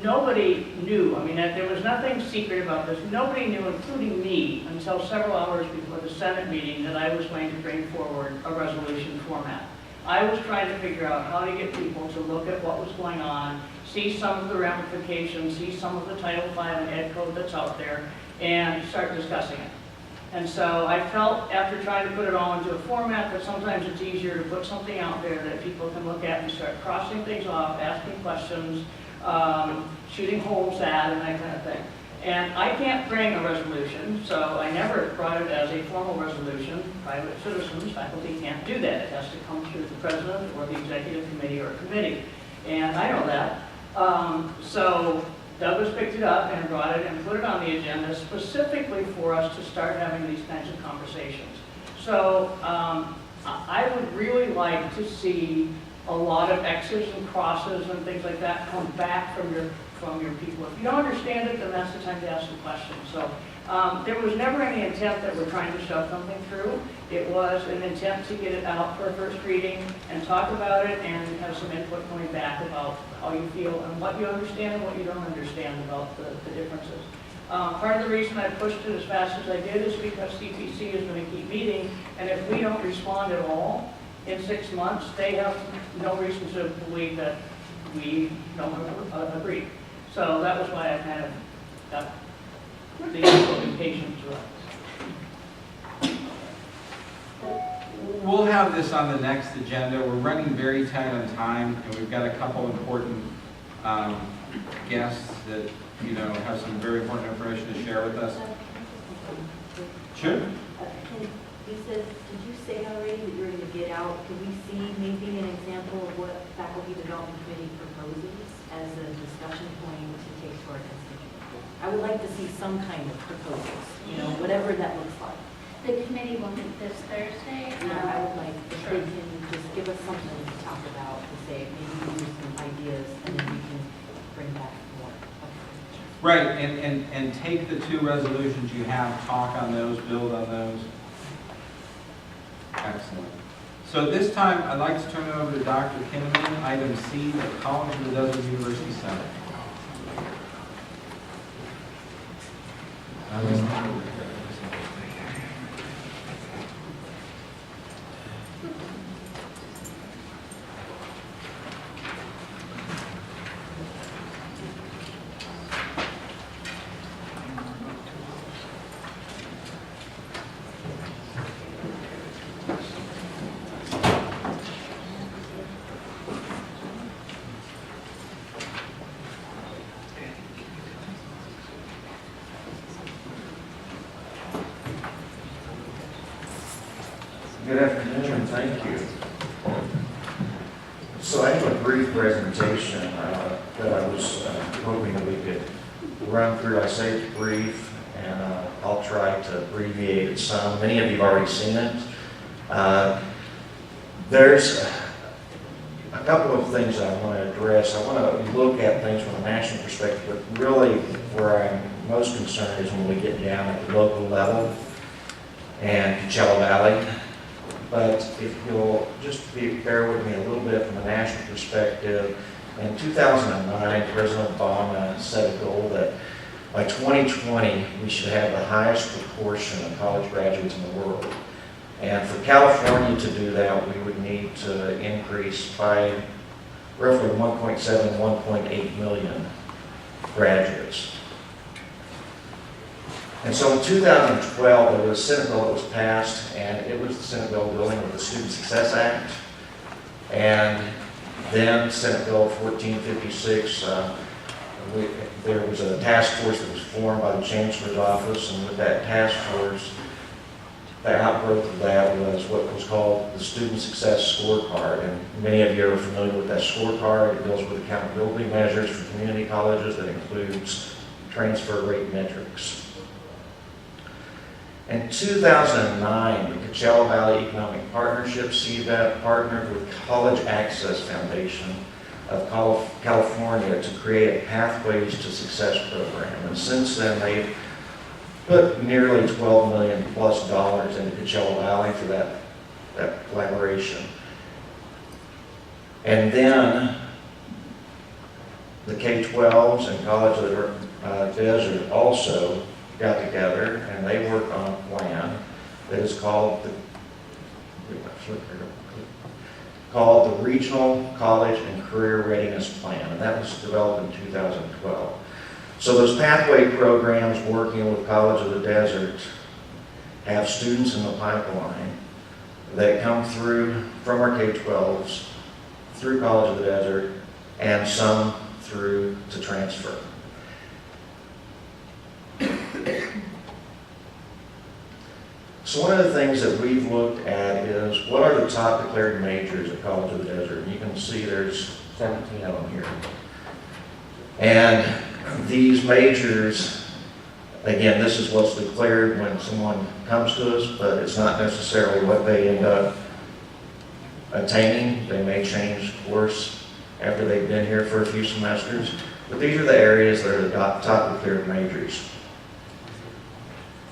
Nobody knew, I mean, there was nothing secret about this. Nobody knew, including me, until several hours before the Senate meeting that I was going to bring forward a resolution format. I was trying to figure out how to get people to look at what was going on, see some of the ramifications, see some of the Title V and Ed Code that's out there, and start discussing it. And so I felt, after trying to put it all into a format, that sometimes it's easier to put something out there that people can look at and start crossing things off, asking questions, shooting holes at, and that kind of thing. And I can't bring a resolution, so I never brought it as a formal resolution. Private citizens, faculty can't do that. It has to come through the president or the executive committee or committee. And I know that. So Douglas picked it up and brought it and put it on the agenda specifically for us to start having these kinds of conversations. So I would really like to see a lot of X's and crosses and things like that come back from your people. If you don't understand it, then that's the time to ask the question. So there was never any intent that we're trying to shove something through. It was an intent to get it out for a first reading and talk about it and have some input coming back about how you feel and what you understand and what you don't understand about the differences. Part of the reason I pushed it as fast as I did is because CPC is going to keep meeting, and if we don't respond at all in 6 months, they have no reason to believe that we don't agree. So that was why I kind of got the impatience to it. We'll have this on the next agenda. We're running very tight on time, and we've got a couple important guests that, you know, have some very important information to share with us. Sure. Lisa, did you say already that you're going to get out? Could we see maybe an example of what Faculty Development Committee proposes as a discussion point to take to our constituents? I would like to see some kind of proposals, you know, whatever that looks like. The committee will meet this Thursday. I would like if they can just give us something to talk about, to say, maybe use some ideas, and then we can bring back more. Right, and take the two resolutions you have, talk on those, build on those. Excellent. So at this time, I'd like to turn it over to Dr. Kinnaman, item C, the College of the Desert University Center. Good afternoon, and thank you. So I have a brief presentation that I was hoping that we could run through. I say it's brief, and I'll try to abbreviate it some. Many of you have already seen it. There's a couple of things I want to address. I want to look at things from a national perspective, but really where I'm most concerned is when we get down at the local level and Coachella Valley. But if you'll just bear with me a little bit from a national perspective, in 2009, President Obama set a goal that by 2020, we should have the highest proportion of college graduates in the world. And for California to do that, we would need to increase by roughly 1.7, 1.8 million graduates. And so in 2012, there was a Senate bill that was passed, and it was the Senate bill dealing with the Student Success Act. And then Senate Bill 1456, there was a task force that was formed by the Chancellor's office, and with that task force, the outgrowth of that was what was called the Student Success Scorecard. And many of you are familiar with that scorecard. It deals with accountability measures for community colleges that includes transfer rate metrics. In 2009, the Coachella Valley Economic Partnership, CVEP, partnered with College Access Foundation of California to create a Pathways to Success program. And since then, they've put nearly $12 million plus into Coachella Valley for that collaboration. And then the K-12s and College of the Desert also got together and they worked on a plan that is called the Regional College and Career Readiness Plan, and that was developed in 2012. So those pathway programs working with College of the Desert have students in the pipeline that come through from our K-12s, through College of the Desert, and some through to transfer. So one of the things that we've looked at is what are the top declared majors at College of the Desert. And you can see there's 17 of them here. And these majors, again, this is what's declared when someone comes to us, but it's not necessarily what they end up attaining. They may change course after they've been here for a few semesters. But these are the areas that are the top declared majors.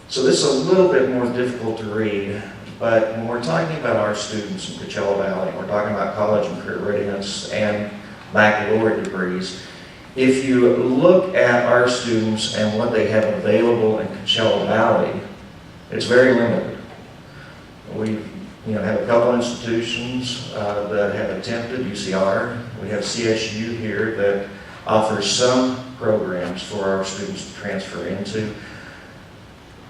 So this is a little bit more difficult to read, but when we're talking about our students in Coachella Valley, we're talking about college and career readiness and baccalaureate degrees. If you look at our students and what they have available in Coachella Valley, it's very limited. We have a couple institutions that have attempted, UCR. We have CSU here that offers some programs for our students to transfer into.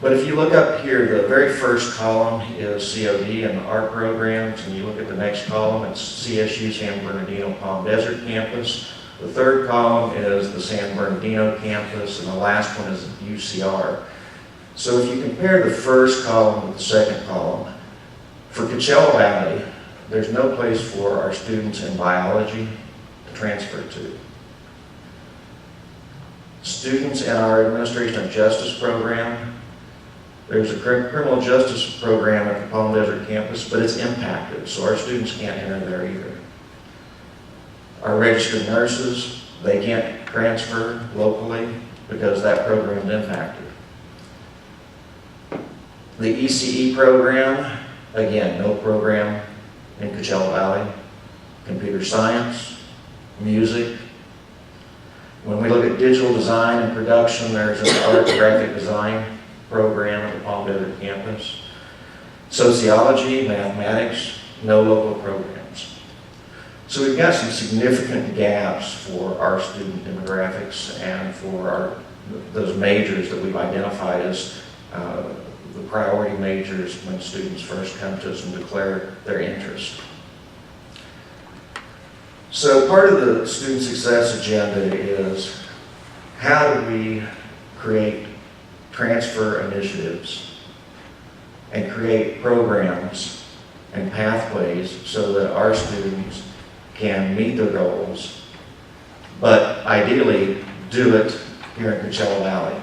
But if you look up here, the very first column is COD and our programs, and you look at the next column, it's CSU San Bernardino Palm Desert campus. The third column is the San Bernardino campus, and the last one is UCR. So if you compare the first column with the second column, for Coachella Valley, there's no place for our students in biology to transfer to. Students in our Administration of Justice program, there's a criminal justice program at the Palm Desert campus, but it's impacted, so our students can't enter there either. Our registered nurses, they can't transfer locally because that program is impacted. The ECE program, again, no program in Coachella Valley. Computer science, music. When we look at digital design and production, there's an art graphic design program at the Palm Desert campus. Sociology, mathematics, no local programs. So we've got some significant gaps for our student demographics and for those majors that we've identified as the priority majors when students first come to us and declare their interest. So part of the student success agenda is how do we create transfer initiatives and create programs and pathways so that our students can meet their goals, but ideally do it here in Coachella Valley.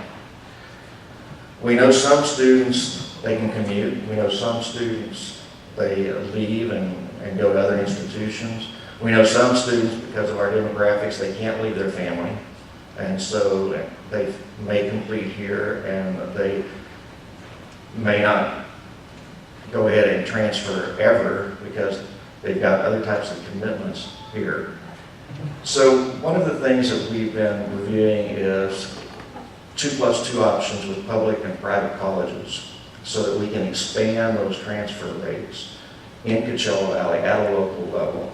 We know some students, they can commute. We know some students, they leave and go to other institutions. We know some students, because of our demographics, they can't leave their family. And so they may complete here and they may not go ahead and transfer ever because they've got other types of commitments here. So one of the things that we've been reviewing is 2+2 options with public and private colleges so that we can expand those transfer rates in Coachella Valley at a local level.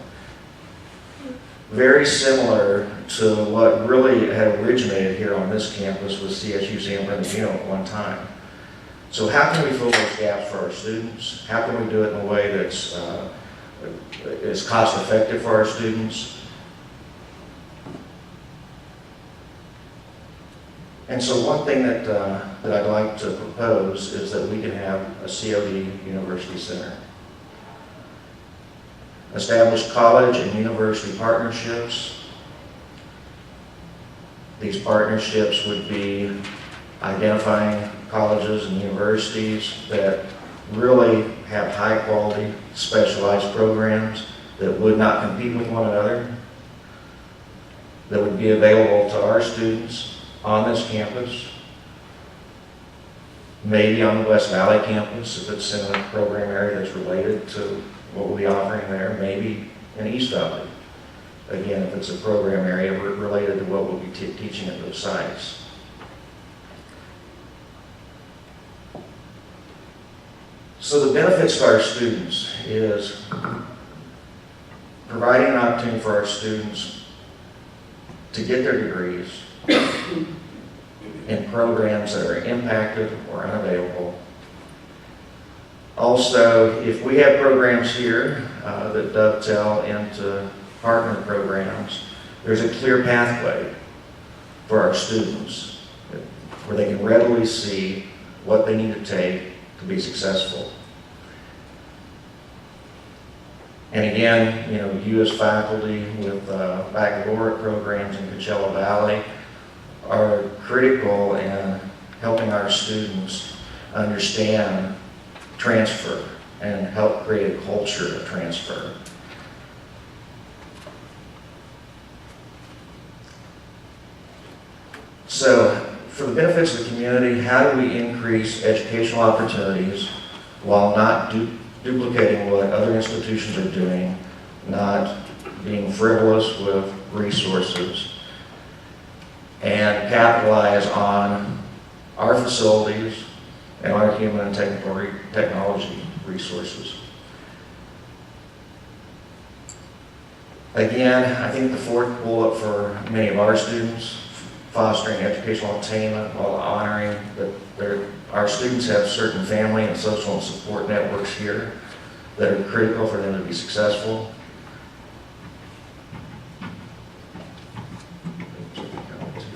very similar to what really had originated here on this campus with CSU San Bernardino at one time. So how can we fill those gaps for our students? How can we do it in a way that's is cost effective for our students? And so one thing that I'd like to propose is that we can have a COD University Center. Establish college and university partnerships. These partnerships would be identifying colleges and universities that really have high quality, specialized programs that would not compete with one another, that would be available to our students on this campus, maybe on the West Valley campus if it's in a program area that's related to what we'll be offering there, maybe in East Valley. Again, if it's a program area related to what we'll be teaching at those sites. So the benefits to our students is providing an opportunity for our students to get their degrees in programs that are impacted or unavailable. Also, if we have programs here that dovetail into partner programs, there's a clear pathway for our students where they can readily see what they need to take to be successful. And again, you know, you as faculty with baccalaureate programs in Coachella Valley are critical in helping our students understand transfer and help create a culture of transfer. So, for the benefits of the community, how do we increase educational opportunities while not duplicating what other institutions are doing, not being frivolous with resources, and capitalize on our facilities and our human and technology resources? Again, I think the fourth bullet for many of our students, fostering educational attainment while honoring that our students have certain family and social and support networks here that are critical for them to be successful. Too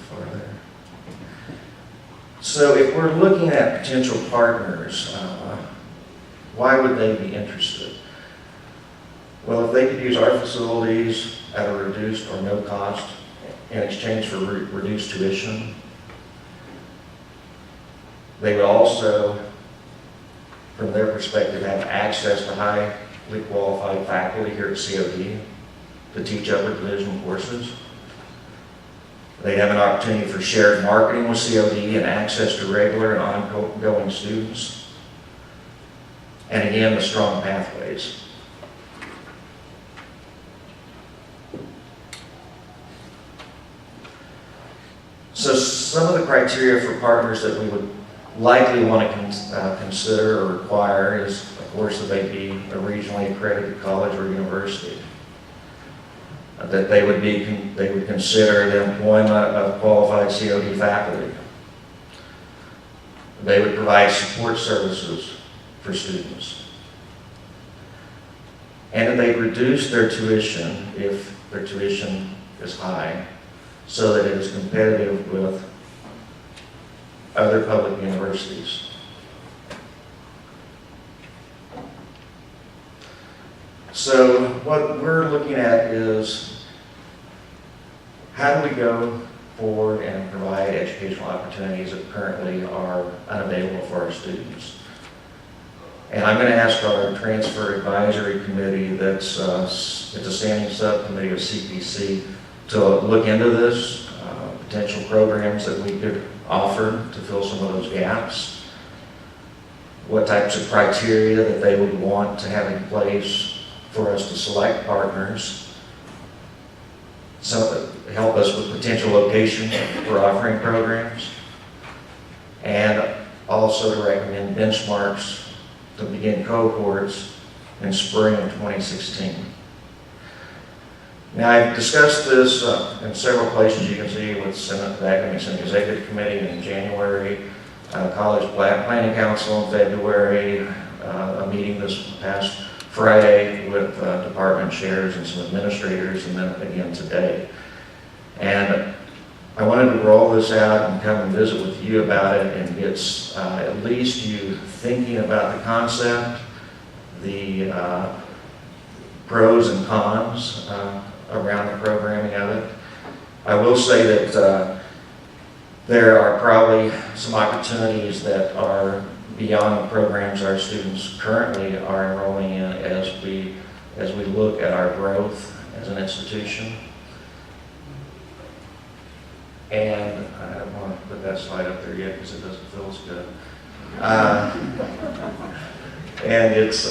far there. So if we're looking at potential partners, why would they be interested? Well, if they could use our facilities at a reduced or no cost in exchange for reduced tuition, they would also, from their perspective, have access to highly qualified faculty here at COD to teach upper division courses. They have an opportunity for shared marketing with COD and access to regular and ongoing students. And again, the strong pathways. So some of the criteria for partners that we would likely want to consider or require is, of course, that they be a regionally accredited college or university. That they would consider the employment of qualified COD faculty. They would provide support services for students. And that they reduce their tuition if their tuition is high, so that it is competitive with other public universities. So what we're looking at is how do we go forward and provide educational opportunities that currently are unavailable for our students. And I'm going to ask our transfer advisory committee that's it's a standing subcommittee of CPC to look into this, potential programs that we could offer to fill some of those gaps, what types of criteria that they would want to have in place for us to select partners, so help us with potential locations for offering programs, and also to recommend benchmarks to begin cohorts in spring of 2016. Now, I've discussed this in several places. You can see with Senate, the Academic Senate Executive Committee in January, College Planning Council in February, a meeting this past Friday with department chairs and some administrators, and then again today. And I wanted to roll this out and come and visit with you about it and get at least you thinking about the concept, the pros and cons around the programming of it. I will say that there are probably some opportunities that are beyond the programs our students currently are enrolling in as we look at our growth as an institution. And I don't want to put that slide up there yet because it doesn't feel as good. And it's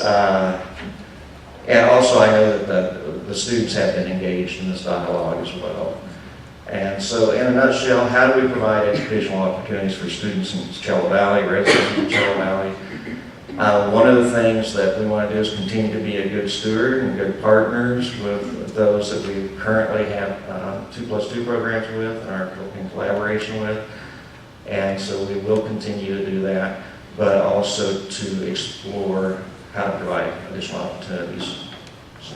and also I know that the students have been engaged in this dialogue as well. And so in a nutshell, how do we provide educational opportunities for students in Coachella Valley, residents in Coachella Valley? One of the things that we want to do is continue to be a good steward and good partners with those that we currently have 2+2 programs with and are in collaboration with. And so we will continue to do that, but also to explore how to provide additional opportunities. So,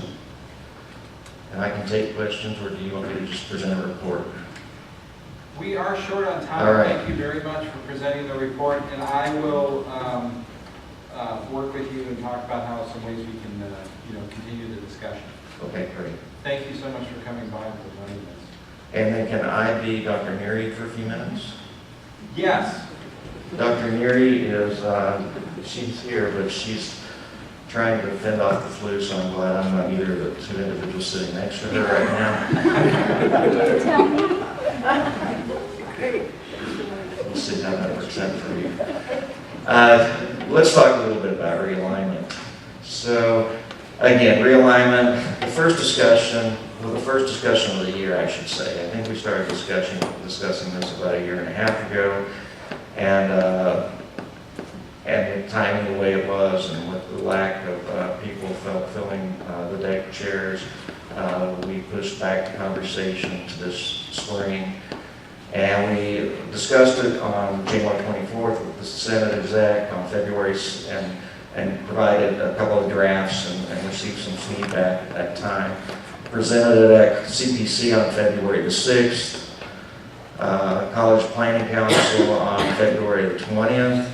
and I can take questions, or do you want me to just present a report? We are short on time. All right. Thank you very much for presenting the report, and I will work with you and talk about how some ways we can continue the discussion. Okay, great. Thank you so much for coming by and presenting this. And then can I be Dr. Neary for a few minutes? Yes. Dr. Neary is, she's here, but she's trying to fend off the flu, so I'm glad I'm not either of the two individuals sitting next to her right now. We'll see how that works out for you. Let's talk a little bit about realignment. So, again, realignment, the first discussion of the year, I should say. I think we started discussing this about 1.5 years ago, and the timing the way it was, and with the lack of people filling the deck chairs, we pushed back the conversation to this spring. And we discussed it on January 24th with the Senate exec on February, and provided a couple of drafts and received some feedback at that time. Presented it at CPC on February the 6th, College Planning Council on February the 20th,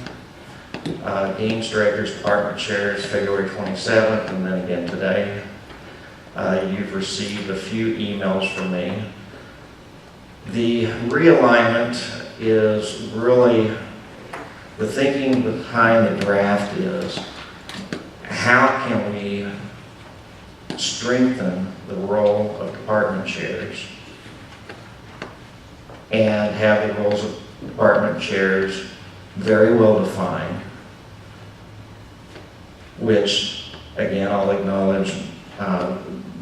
Deans, Directors, Department Chairs February 27th, and then again today. You've received a few emails from me. The realignment is really, the thinking behind the draft is, how can we strengthen the role of department chairs and have the roles of department chairs very well defined, which, again, I'll acknowledge,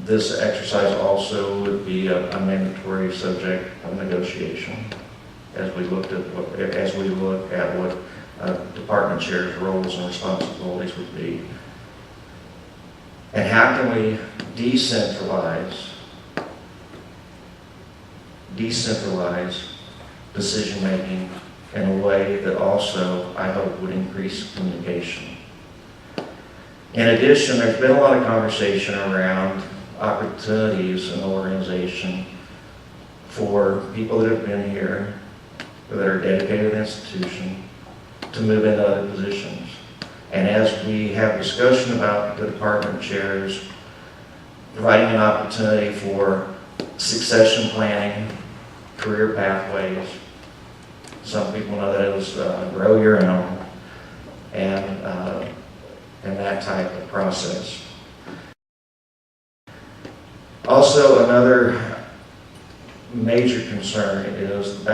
this exercise also would be a mandatory subject of negotiation as we look at what department chairs' roles and responsibilities would be. And how can we decentralize decision-making in a way that also, I hope, would increase communication. In addition, there's been a lot of conversation around opportunities in the organization for people that have been here, that are dedicated to the institution, to move into other positions. And as we have discussion about the department chairs, providing an opportunity for succession planning, career pathways, some people know that it was grow your own, and that type of process. Also, another major concern is the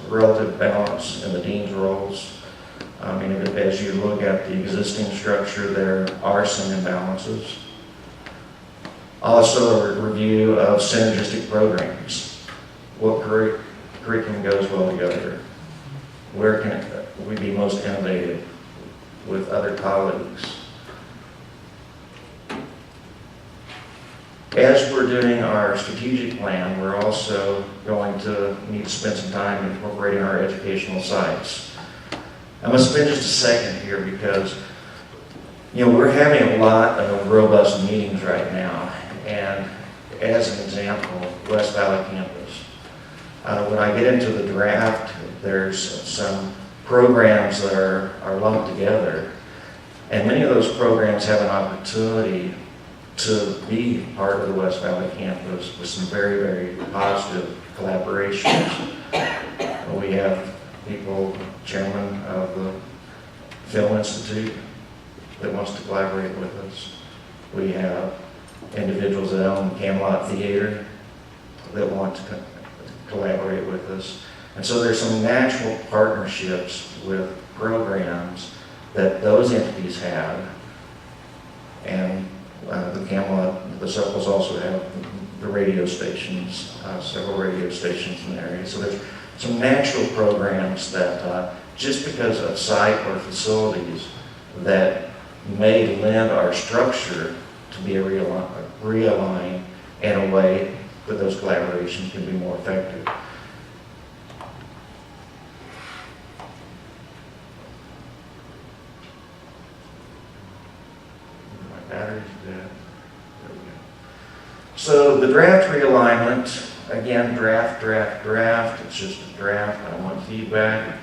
relative balance in the dean's roles. I mean, as you look at the existing structure, there are some imbalances. Also, a review of synergistic programs. What curriculum goes well together? Where can we be most innovative with other colleagues? As we're doing our strategic plan, we're also going to need to spend some time incorporating our educational sites. I'm going to spend just a second here because, we're having a lot of robust meetings right now. And as an example, West Valley Campus. When I get into the draft, there's some programs that are lumped together. And many of those programs have an opportunity to be part of the West Valley Campus with some very, very positive collaborations. We have people, chairman of the Film Institute that wants to collaborate with us. We have individuals that own Camelot Theater that want to collaborate with us. And so there's some natural partnerships with programs that those entities have. And the Camelot, the Circles also have the radio stations, several radio stations in the area. So there's some natural programs that just because of site or facilities that may lend our structure to be realigned in a way that those collaborations can be more effective. My battery's dead. There we go. So the draft realignment, again, draft. It's just a draft. I want feedback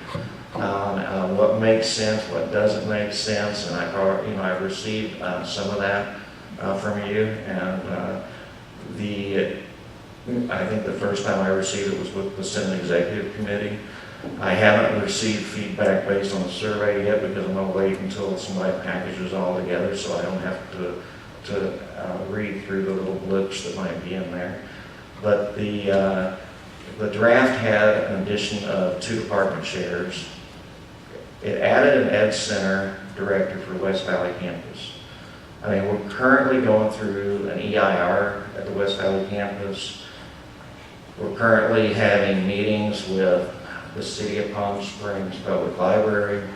on what makes sense, what doesn't make sense, and I've received some of that from you. And I think the first time I received it was with the Senate Executive Committee. I haven't received feedback based on the survey yet because I'm going to wait until somebody packages it all together so I don't have to read through the little blips that might be in there. But the draft had an addition of 2 department chairs. It added an Ed Center director for West Valley Campus. I mean, we're currently going through an EIR at the West Valley Campus. We're currently having meetings with the City of Palm Springs Public Library,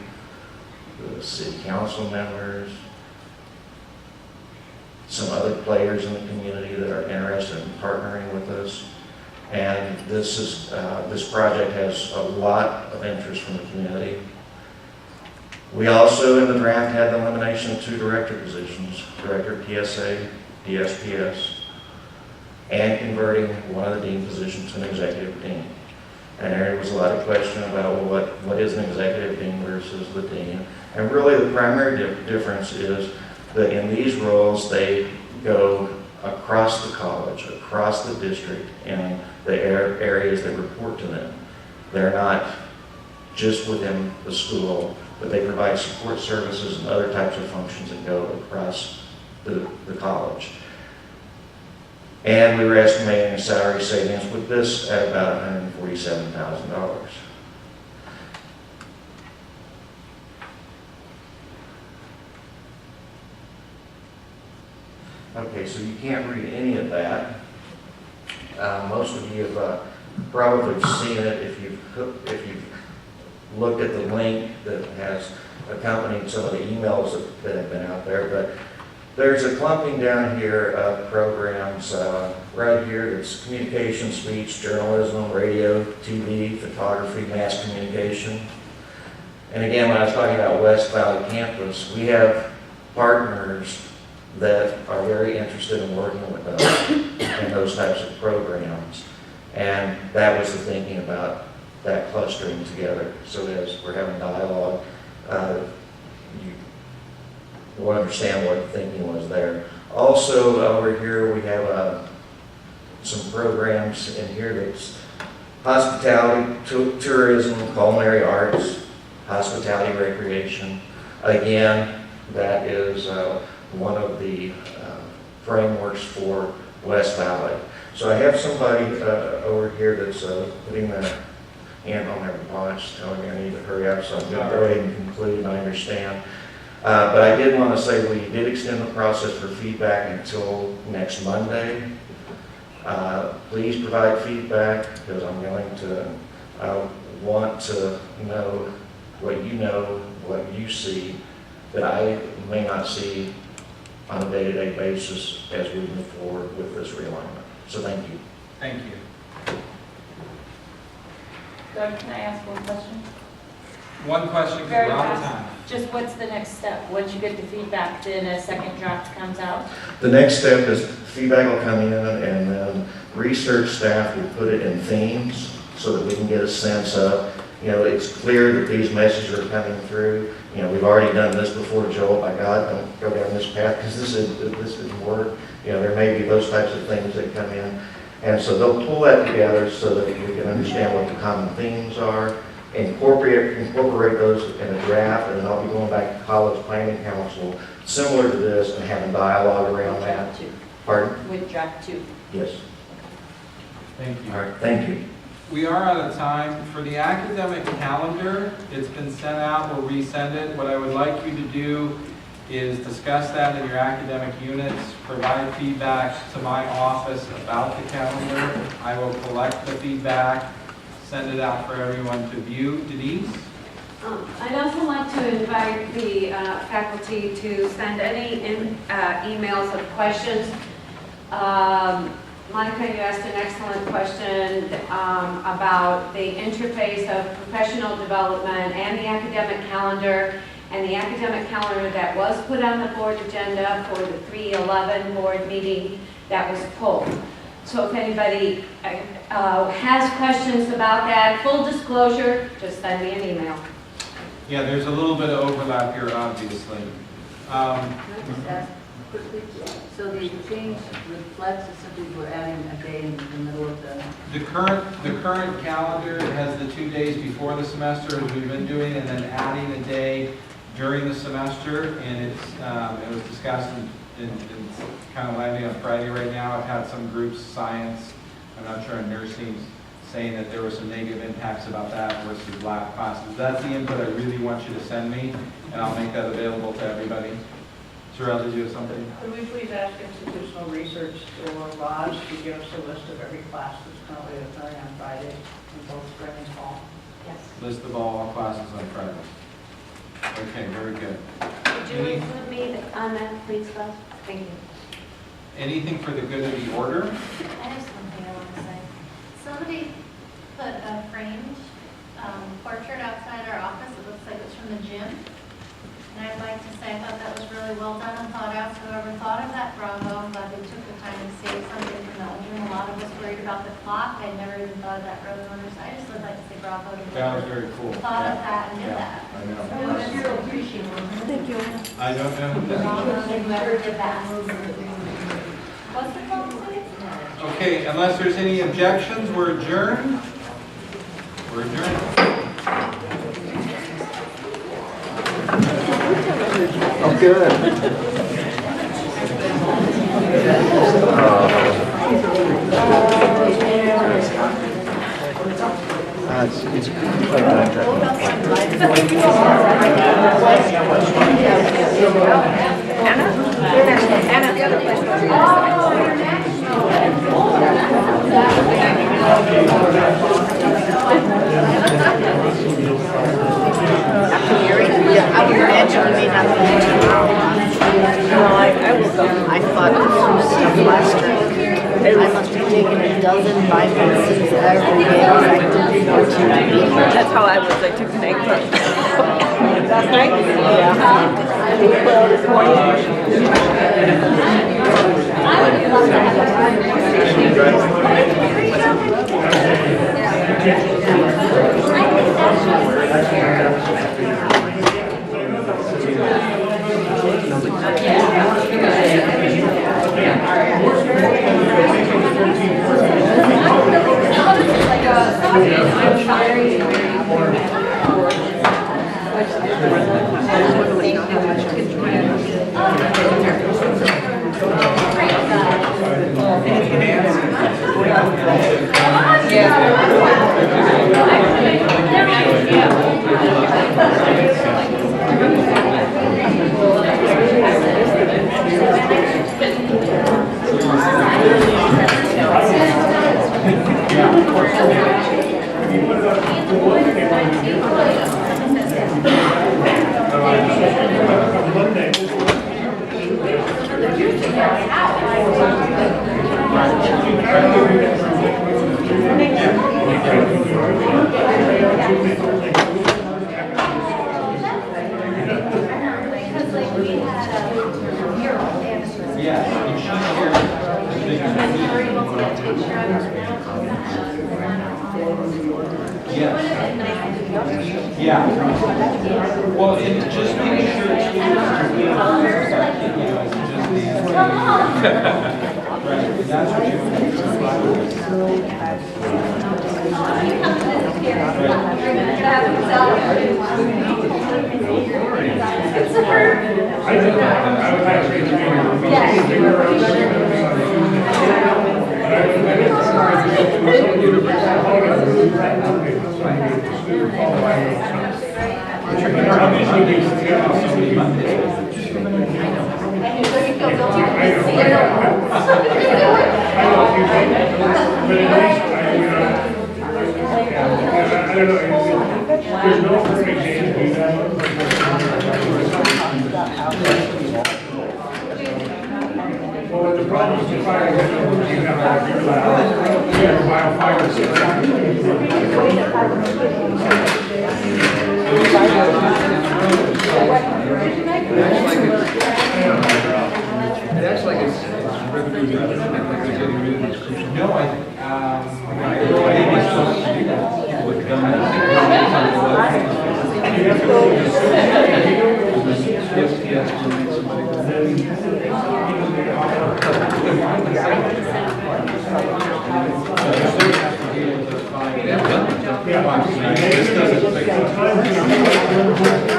the city council members, some other players in the community that are interested in partnering with us. And this project has a lot of interest from the community. We also, in the draft, had the elimination of 2 director positions, director of PSA, DSPS, and converting one of the dean positions to an executive dean. And there was a lot of question about, well, what is an executive dean versus the dean? And really the primary difference is that in these roles, they go across the college, across the district, in the areas that report to them. They're not just within the school, but they provide support services and other types of functions that go across the college. And we were estimating a salary savings with this at about $147,000. Okay, so you can't read any of that. Most of you have probably seen it if you've looked at the link that has accompanied some of the emails that have been out there. But there's a clumping down here of programs right here. It's communication, speech, journalism, radio, TV, photography, mass communication. And again, when I was talking about West Valley Campus, we have partners that are very interested in working with us in those types of programs. And that was the thinking about that clustering together. So as we're having dialogue, you will understand what the thinking was there. Also, over here we have some programs in here that's hospitality, tourism, culinary arts, hospitality recreation. Again, that is one of the frameworks for West Valley. So I have somebody over here that's putting their hand on their watch, telling me I need to hurry up, so I'm going to go ahead and conclude, and I understand. But I did want to say we did extend the process for feedback until next Monday. Please provide feedback because I'm going to want to know what you see that I may not see on a day-to-day basis as we move forward with this realignment. So thank you. Thank you. Doug, can I ask one question? One question, because Very we're out of fast. time. Just what's the next step? Once you get the feedback, then a second draft comes out? The next step is feedback will come in, and then research staff will put it in themes so that we can get a sense of, it's clear that these messages are coming through. We've already done this before, Joel, by God, don't go down this path, because this didn't work. There may be those types of things that come in. And so they'll pull that together so that we can understand what the common themes are, incorporate those in a draft, and then I'll be going back to College Planning Council, similar to this, and having dialogue around that. Draft 2. Pardon? With draft 2. Yes. Thank you. All right, thank you. We are out of time. For the academic calendar, it's been sent out, we'll resend it. What I would like you to do is discuss that in your academic units, provide feedback to my office about the calendar. I will collect the feedback, send it out for everyone to view. Denise? I'd also like to invite the faculty to send any emails of questions. Monica, you asked an excellent question about the interface of professional development and the academic calendar, and the academic calendar that was put on the board agenda for the 3/11 board meeting that was pulled. So if anybody has questions about that, full disclosure, just send me an email. Yeah, there's a little bit of overlap here, obviously. Can I just ask quickly, so the change reflects is simply we're adding a day in the middle of the... The current calendar has the 2 days before the semester, as we've been doing, and then adding a day during the semester, and it was discussed and kind of landing on Friday right now. I've had some groups, science, I'm not sure, in nursing, saying that there were some negative impacts about that versus lab classes. That's the input I really want you to send me, and I'll make that available to everybody. Sorrel, did you have something? Could we please ask institutional research or Raj to give us a list of every class that's currently occurring on Friday in both spring and fall? Yes. List of all classes on Friday. Okay, very good. Would you include me on that, please, Beth? Thank you. Anything for the good of the order? I have something I want to say. Somebody put a framed portrait outside our office. It looks like it's from the gym. And I'd like to say I thought that was really well done and thought out. So whoever thought of that, bravo. I'm glad they took the time to save something from that gym. A lot of us worried about the clock. I never even thought of that road runner. So I just would like to say bravo to That was whoever very cool. thought of that and did Yeah, that. I know. So it's really appreciated. Thank you. I don't know who that Bravo to whoever did that. What's the call, please? is. Okay, unless there's any objections, we're adjourned. We're adjourned. Oh, good. It's I thought this was stuff last week. I must have taken a dozen vitamins every day. That's how I was. I took an egg last night. Yeah. I ate well this Monday. Because like we had a mural, they have a specific. Yeah, if she's here. And we were able to get a picture of it. It would have been nice to do. Yeah. Well, and just make sure it's clear, you know, it's just the. Right, that's what you want. There's no perfect day to do that. Well, the problem is the fire, you have your lab, you have a biofire system. It acts like it's no, I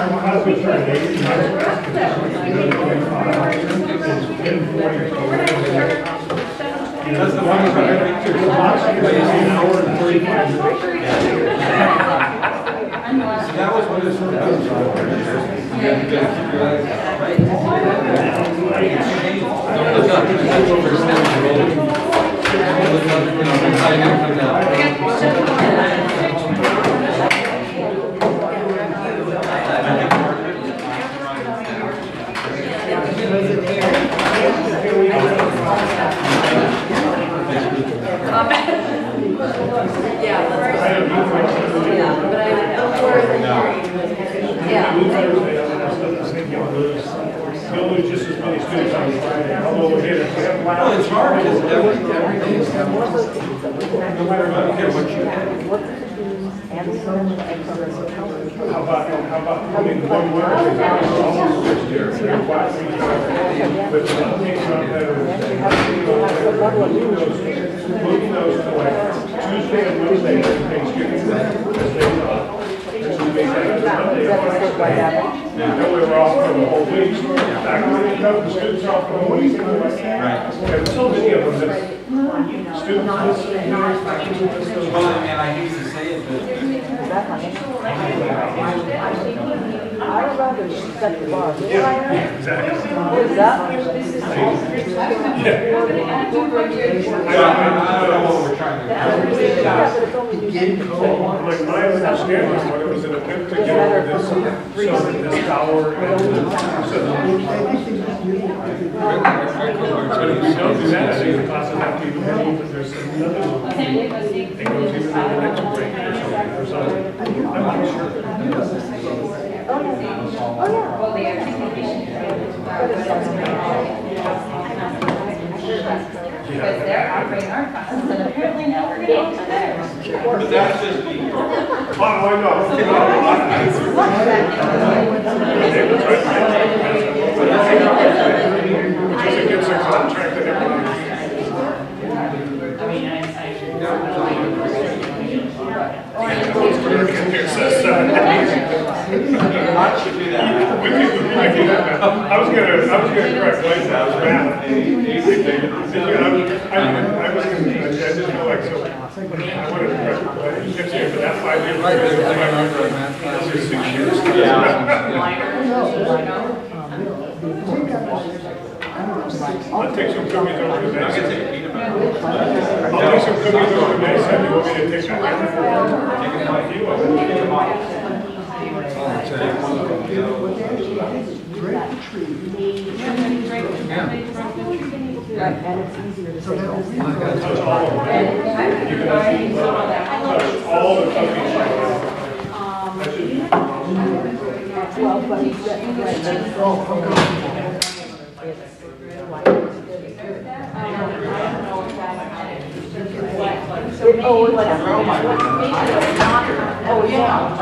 think it's supposed to do that. That's the one where I think there's an hour and 35 minutes. That was what it's You'll lose just as many students on Friday, although again, if you have Well, it's hard because every day is no matter what, what you have. How about putting one word, because almost switched here, they're quite but some things not better. Moving those to like Tuesday and Wednesday, and Thanksgiving, as they thought. That way we're off for the whole week. Faculty, the students are off for the whole week. Right. There's so many of them that students. Well, I mean, I hate to say it, but. I would rather set the bar. Yeah, exactly. What is that? I don't know what we're trying to do. Like my understanding was when it was an attempt to get over this, so that this tower and so but if we don't do that, I think the classes have to be moved, but there's another one that goes even to the next break or something. I'm not sure. Well, the because they're operating our classes, and apparently now we're going to go to theirs. But that's just me. Oh, I know. Because it gets a contract that everyone. I should do that. I was gonna correct Blaine, that was math. I was gonna, I just feel like, so, I wanted to correct Blaine, you can say for that 5 years. Right, there's like I remember a math class. 6 years. Yeah. I'll take some cookies over to I'm gonna Mason. take a peanut butter. I'll take some cookies over to Mason, you want me to take that? Great tree. And it's easier to So say. that will be. Touch all of them. You can actually touch all the cookies. That should be. Well, but it's just, oh, whatever. Oh, yeah.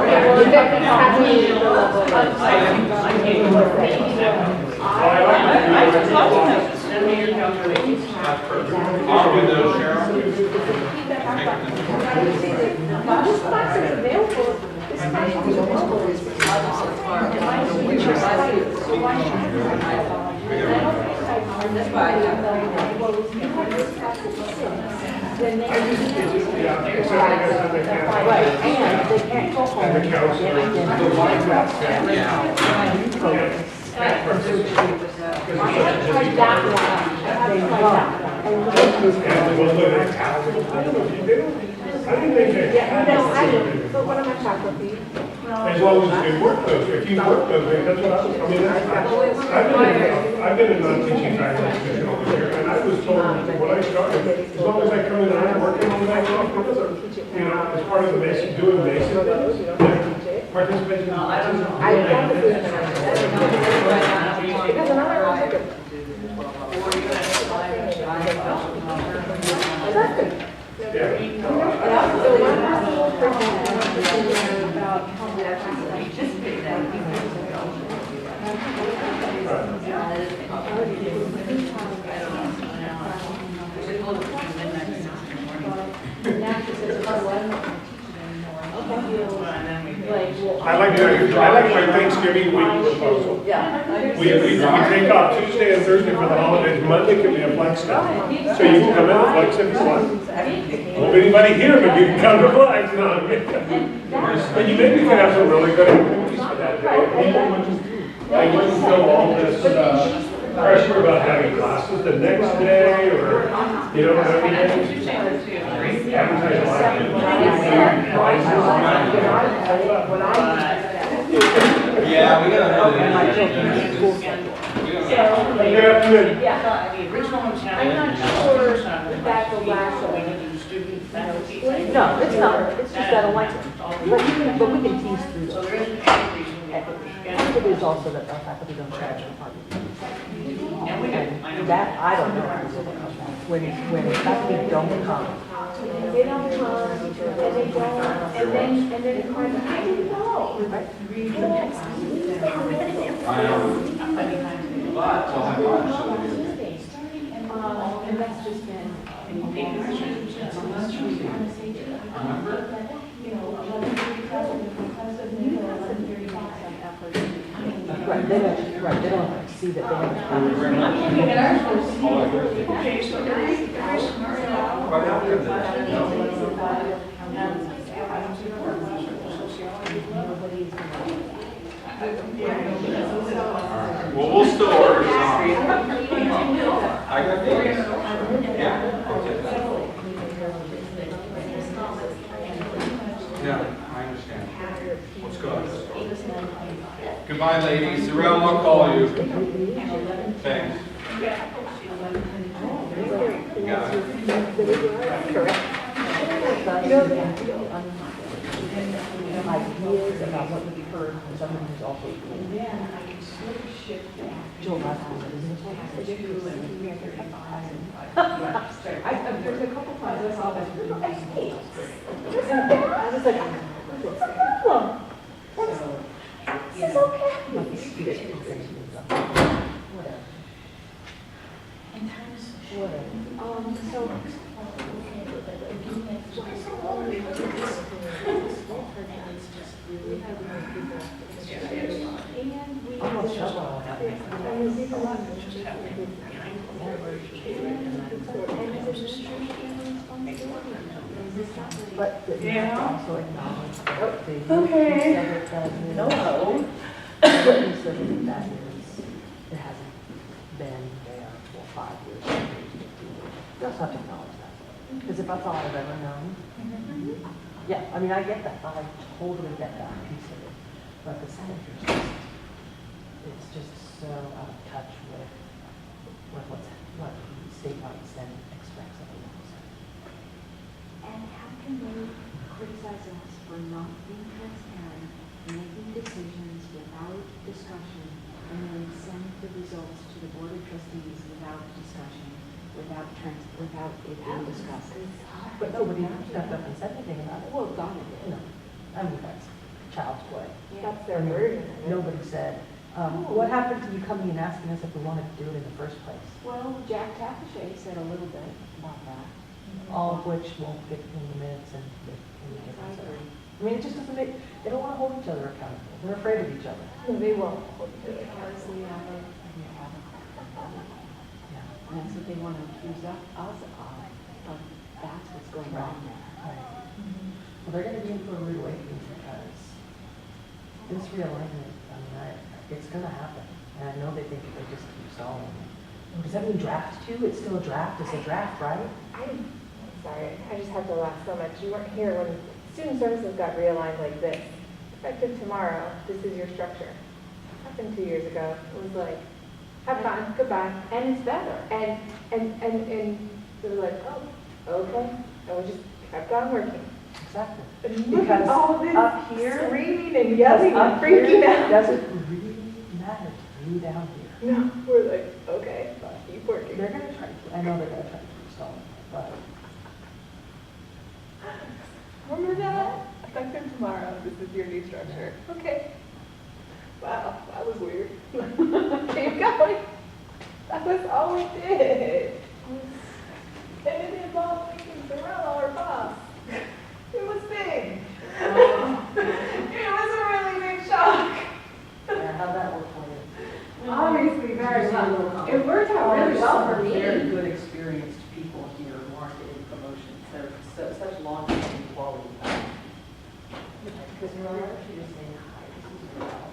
I just love to send me your calculations. I'll do those, Cheryl. This class is available. This class is available. That's why I Right, and they can't go home. And the counselor. I think they can. Yeah, no, I do, but what am I talking with you? As long as they work those, if you work those, that's what I mean, I've been in non-teaching faculty over here, and I was told when I started, as long as I come in and I'm working on that, you know, as part of the basic, doing basic things, participation. I got the food. Because another one took it. Exactly. I like my Thanksgiving week proposal. We take off Tuesday and Thursday for the holidays, Monday can be a flex day. So you can come in and flex if you want. Won't be anybody here, but you can come to flex, you know. But you maybe can have some really good activities for that day. You wouldn't feel all this pressure about having classes the next day, or, you know, everything. Advertise Yeah, we gotta know My that. children's school schedule. Good afternoon. The original one's I'm not sure if that's the last one. No, it's not, it's just I don't like it. But we can tease through So those. there isn't any reason we have to Part of it is also that our faculty don't charge for parking. And we can, I know. That, I don't know. When faculty don't come. They don't come, and they don't, and then it's hard to, I didn't know. I know. But we'll have lunch, so we do. And that's just been. Right, they don't see that they have. Thank you very much. Okay, so there is scenario. Quite after Well, we'll still order some. I got these. Yeah. Yeah, I understand. Let's go. Goodbye, ladies. Zarel, I'll call you. Thanks. You got Ideas about what you've heard from someone who's also. Jill, last time, there's a couple times I saw that. I was like, it's okay. Whatever. But Yeah. also acknowledge that they. Okay. Hello. He said that that is, it hasn't been there for 5 years. You also have to acknowledge that. Because if that's all I've ever known. Yeah, I mean, I get that. I totally get that piece of it. But the senator's just, it's just so out of touch with what's what the statewide Senate expects of a local Senate. And how can they criticize us for not being transparent, making decisions without discussion, and then send the results to the Board of Trustees without discussion, without it being discussed? But nobody stepped up and said anything about it. Well, Donna did. No, I mean, that's child's play. That's their I mean, version. Nobody said, what happened to you coming and asking us if we wanted to do it in the first place? Well, Jack Taffeshay said a little bit about that. All of which won't get in the minutes and get any difference. I mean, it just doesn't make, they don't want to hold each other accountable. They're afraid of each other. No, they won't hold each other accountable. And that's what they want to accuse us of, but that's what's going on there. Right. Well, they're going to be in for a rude awakening because this realignment, I mean, it's going to happen. And I know they think if they just keep stalling. Does that mean draft two? It's still a draft? It's a draft, right? I'm sorry, I just have to laugh so much. You weren't here when student services got realigned like this. Effective tomorrow, this is your structure. Happened 2 years ago. It was like, have fun, goodbye. And it's better. And they were like, oh, okay. And we just kept on working. Exactly. Because all this up here, screaming and yelling and freaking out. Doesn't really matter to you down here. No, we're like, okay, keep working. They're going to try to, I know they're going to try to keep stalling, but. Remember that? Effective tomorrow, this is your new structure. Okay. Wow, that was weird. Keep going. That was all we did. And it involved making Sorrel our boss. It was big. It was a really big shock. Yeah, how'd that work for you? Obviously, very well. It worked out really well for me. Very good experienced people here who aren't getting promotions. They're such long-term quality. Because you're actually just saying, hi, this is your job.